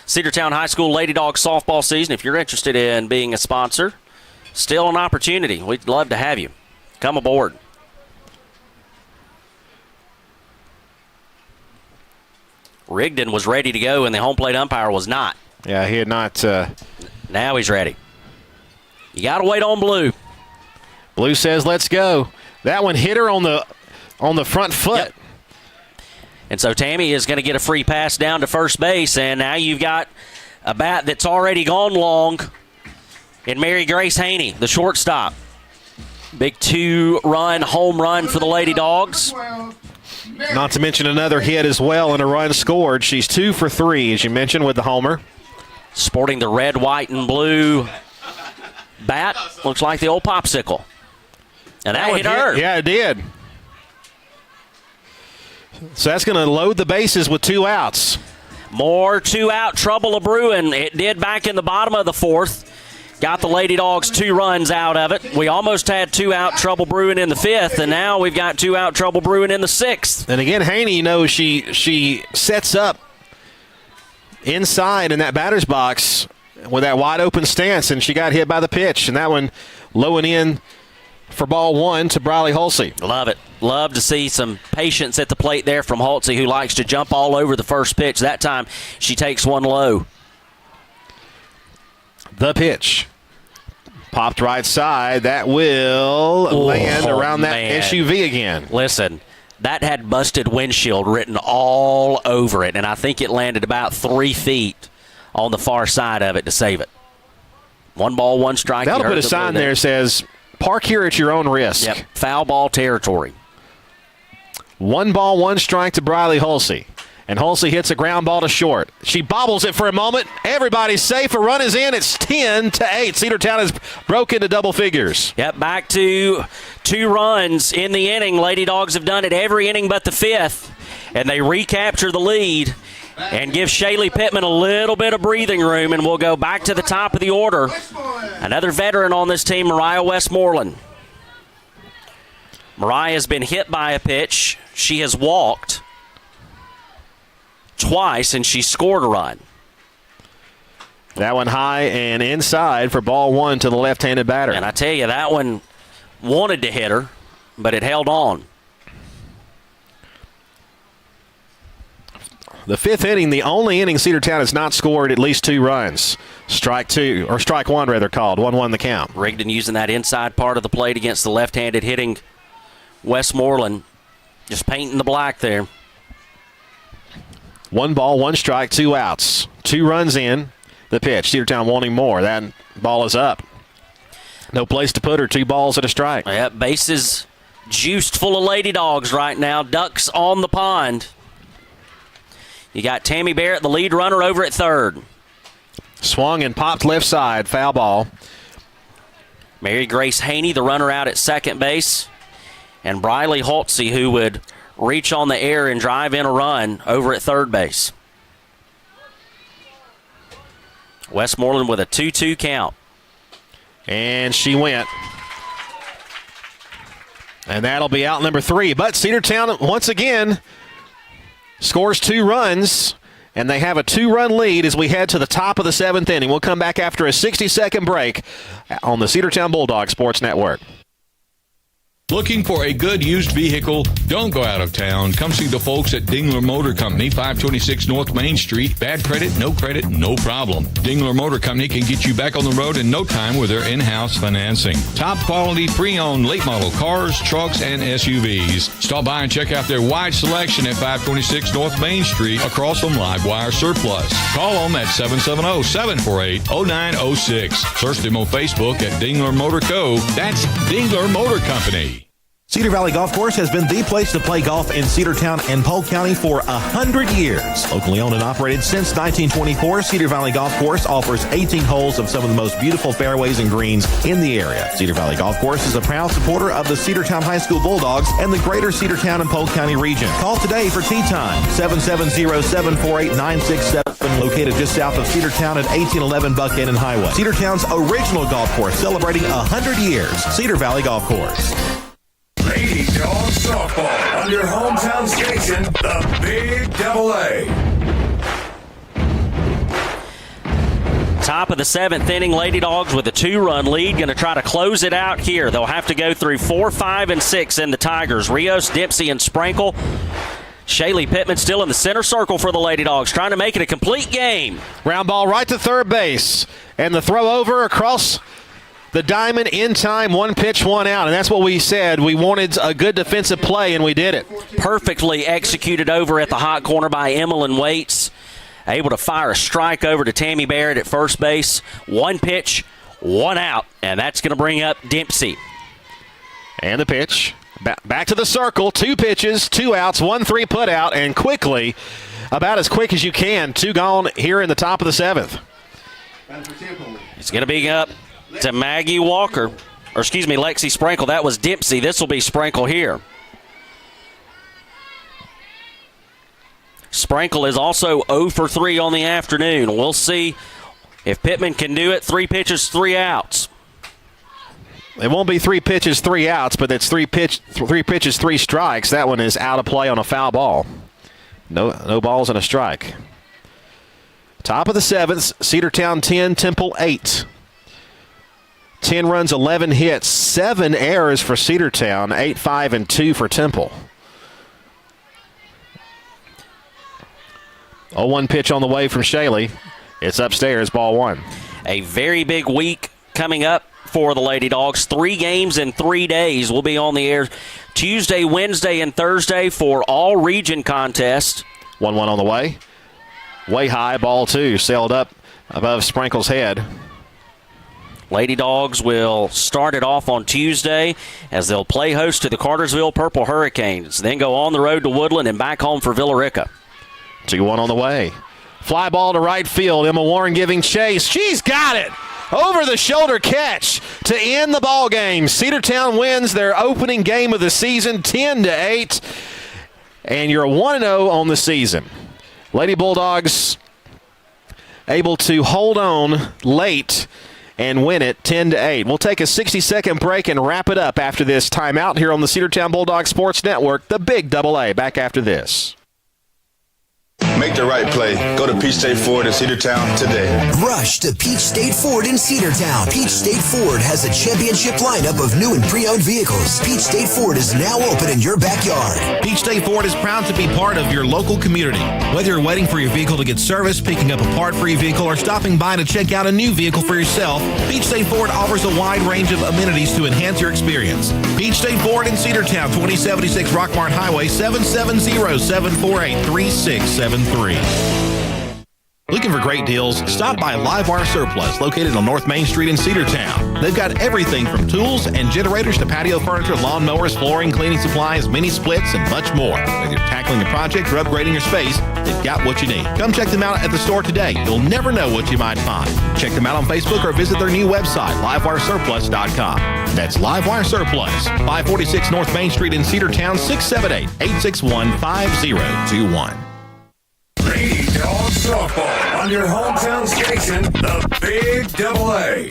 C: Cedartown High School Lady Dog softball season. If you're interested in being a sponsor, still an opportunity. We'd love to have you. Come aboard. Rigdon was ready to go, and the home plate umpire was not.
D: Yeah, he had not.
C: Now he's ready. You got to wait on Blue.
D: Blue says, let's go. That one hit her on the front foot.
C: Yep. And so Tammy is going to get a free pass down to first base, and now you've got a bat that's already gone long in Mary Grace Haney, the shortstop. Big 2-run home run for the Lady Dogs.
D: Not to mention another hit as well and a run scored. She's 2 for 3, as you mentioned, with the homer.
C: Sporting the red, white, and blue bat. Looks like the old popsicle. And that hit her.
D: Yeah, it did. So that's going to load the bases with 2 outs.
C: More 2-out trouble a brewing. It did back in the bottom of the 4th. got the Lady Dogs 2 runs out of it. We almost had 2 out, trouble brewing in the 5th, and now we've got 2 out, trouble brewing in the 6th.
D: And again, Haney, she sets up inside in that batter's box with that wide open stance, and she got hit by the pitch, and that one low and in for ball 1 to Briley Hulsey.
C: Love it. Love to see some patience at the plate there from Hulsey, who likes to jump all over the first pitch. That time she takes one low.
D: The pitch. Popped right side. That will land around that SUV again.
C: Listen, that had busted windshield written all over it, and I think it landed about 3 feet on the far side of it to save it. 1 ball, 1 strike.
D: That'll put a sign there that says, park here at your own risk.
C: Yep, foul ball territory.
D: 1 ball, 1 strike to Briley Hulsey. And Hulsey hits a ground ball to short. She bobbles it for a moment. Everybody's safe. A run is in. It's 10-8. Cedartown has broken to double figures.
C: Yep, back to 2 runs in the inning. Lady Dogs have done it every inning but the 5th. And they recapture the lead and give Shaylee Pittman a little bit of breathing room, and we'll go back to the top of the order. Another veteran on this team, Mariah Westmoreland. Mariah has been hit by a pitch. She has walked twice, and she scored a run.
D: That one high and inside for ball 1 to the left-handed batter.
C: And I tell you, that one wanted to hit her, but it held on.
D: The 5th inning, the only inning Cedartown has not scored at least 2 runs. Strike 1 rather called. 1-1 the count.
C: Rigdon using that inside part of the plate against the left-handed hitting Westmoreland. Just painting the black there.
D: 1 ball, 1 strike, 2 outs. 2 runs in. The pitch. Cedartown wanting more. That ball is up. No place to put her. 2 balls and a strike.
C: Yep, bases juiced full of Lady Dogs right now. Ducks on the pond. You got Tammy Barrett, the lead runner, over at third.
D: Swung and popped left side. Foul ball.
C: Mary Grace Haney, the runner, out at second base. And Briley Hulsey, who would reach on the air and drive in a run, over at third base. Westmoreland with a 2-2 count.
D: And she went. And that'll be out number 3. But Cedartown, once again, scores 2 runs, and they have a 2-run lead as we head to the top of the 7th inning. We'll come back after a 60-second break on the Cedartown Bulldog Sports Network.
H: Looking for a good used vehicle? Don't go out of town. Come see the folks at Dingler Motor Company, 526 North Main Street. Bad credit, no problem. Dingler Motor Company can get you back on the road in no time with their in-house financing. Top quality pre-owned late model cars, trucks, and SUVs. Stop by and check out their wide selection at 526 North Main Street across from Livewire Surplus. Call them at 770-748-0906. Search them on Facebook at Dingler Motor Co. That's Dingler Motor Company.
E: Cedar Valley Golf Course has been the place to play golf in Cedartown and Polk County for 100 years. Locally owned and operated since 1924, Cedar Valley Golf Course offers 18 holes of some of the most beautiful fairways and greens in the area. Cedar Valley Golf Course is a proud supporter of the Cedartown High School Bulldogs and the greater Cedartown and Polk County region. Call today for tee time, 770-748-967, located just south of Cedartown at 1811 Buckhannon Highway. Cedartown's original golf course celebrating 100 years. Cedar Valley Golf Course.
A: Lady Dogs Softball on your hometown station, the Big Double A.
C: Top of the 7th inning, Lady Dogs with a 2-run lead. Going to try to close it out here. They'll have to go through 4, 5, and 6 in the Tigers. Rios, Dempsey, and Sprinkle. Shaylee Pittman still in the center circle for the Lady Dogs, trying to make it a complete game.
D: Ground ball right to third base. And the throw over across the diamond in time, 1 pitch, 1 out. And that's what we said. We wanted a good defensive play, and we did it.
C: Perfectly executed over at the hot corner by Emmeline Waits. Able to fire a strike over to Tammy Barrett at first base. 1 pitch, 1 out. And that's going to bring up Dempsey.
D: And the pitch. Back to the circle. 2 pitches, 2 outs, 1-3 put out. And quickly, about as quick as you can, 2 gone here in the top of the 7th.
C: It's going to be up to Maggie Walker, or excuse me, Lexi Sprinkle. That was Dempsey. This will be Sprinkle here. Sprinkle is also 0 for 3 on the afternoon. We'll see If Pittman can do it, 3 pitches, 3 outs.
D: It won't be 3 pitches, 3 outs, but it's 3 pitches, 3 strikes. That one is out of play on a foul ball. No balls and a strike. Top of the 7th, Cedartown 10, Temple 8. 10 runs, 11 hits, 7 errors for Cedartown, 8, 5, and 2 for Temple. 0-1 pitch on the way from Shaley. It's upstairs, ball 1.
C: A very big week coming up for the Lady Dogs. 3 games in 3 days. We'll be on the air Tuesday, Wednesday, and Thursday for all region contests.
D: 1-1 on the way. Way high, ball 2, sailed up above Sprinkle's head.
C: Lady Dogs will start it off on Tuesday as they'll play host to the Cartersville Purple Hurricanes, then go on the road to Woodland and back home for Villa Rica.
D: 2-1 on the way. Fly ball to right field. Emma Warren giving chase. She's got it. Over the shoulder catch to end the ball game. Cedartown wins their opening game of the season 10-8. And you're 1-0 on the season. Lady Bulldogs able to hold on late and win it 10-8. We'll take a 60-second break and wrap it up after this timeout here on the Cedartown Bulldogs Sports Network, the Big AA. Back after this.
I: Make the right play. Go to Peach State Ford in Cedartown today.
J: Rush to Peach State Ford in Cedartown. Peach State Ford has a championship lineup of new and pre-owned vehicles. Peach State Ford is now open in your backyard.
E: Peach State Ford is proud to be part of your local community. Whether you're waiting for your vehicle to get serviced, picking up a part for your vehicle, or stopping by to check out a new vehicle for yourself, Peach State Ford offers a wide range of amenities to enhance your experience. Peach State Ford in Cedartown, 2076 Rockmart Highway, 770-748-3673. Looking for great deals? Stop by Livewire Surplus, located on North Main Street in Cedartown. They've got everything from tools and generators to patio furniture, lawn mowers, flooring, cleaning supplies, mini splits, and much more. Whether you're tackling a project or upgrading your space, they've got what you need. Come check them out at the store today. You'll never know what you might find. Check them out on Facebook or visit their new website, livewiresurplus.com. That's Livewire Surplus, 546 North Main Street in Cedartown, 678-861-5021.
A: Lady Dogs Softball on your hometown station, the Big AA.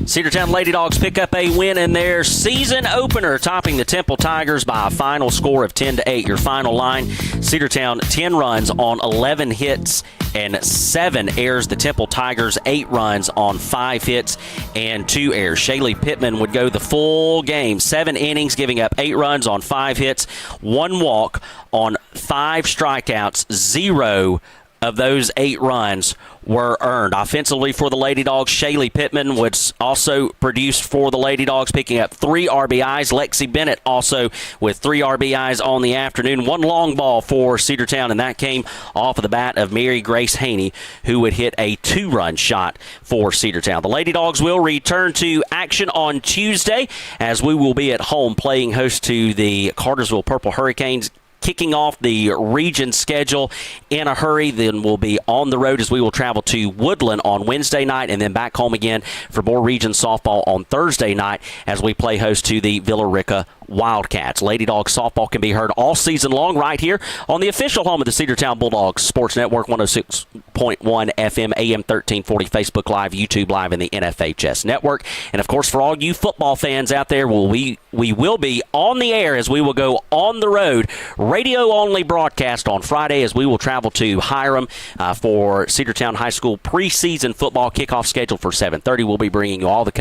C: Cedartown Lady Dogs pick up a win in their season opener, topping the Temple Tigers by a final score of 10-8. Your final line, Cedartown 10 runs on 11 hits and 7 errors. The Temple Tigers 8 runs on 5 hits and 2 errors. Shaylee Pittman would go the full game, 7 innings, giving up 8 runs on 5 hits, 1 walk on 5 strikeouts. 0 of those 8 runs were earned. Offensively for the Lady Dogs, Shaylee Pittman was also produced for the Lady Dogs, picking up 3 RBIs. Lexi Bennett also with 3 RBIs on the afternoon. 1 long ball for Cedartown, and that came off of the bat of Mary Grace Haney, who would hit a 2-run shot for Cedartown. The Lady Dogs will return to action on Tuesday as we will be at home playing host to the Cartersville Purple Hurricanes, kicking off the region schedule in a hurry. Then we'll be on the road as we will travel to Woodland on Wednesday night and then back home again for more region softball on Thursday night as we play host to the Villa Rica Wildcats. Lady Dogs softball can be heard all season long right here on the official home of the Cedartown Bulldogs Sports Network, 106.1 FM, AM 1340, Facebook Live, YouTube Live, and the NFHS Network. And, of course, for all you football fans out there, we will be on the air as we will go on the road. Radio-only broadcast on Friday as we will travel to Hiram for Cedartown High School preseason football kickoff scheduled for 7:30. We'll be bringing you all the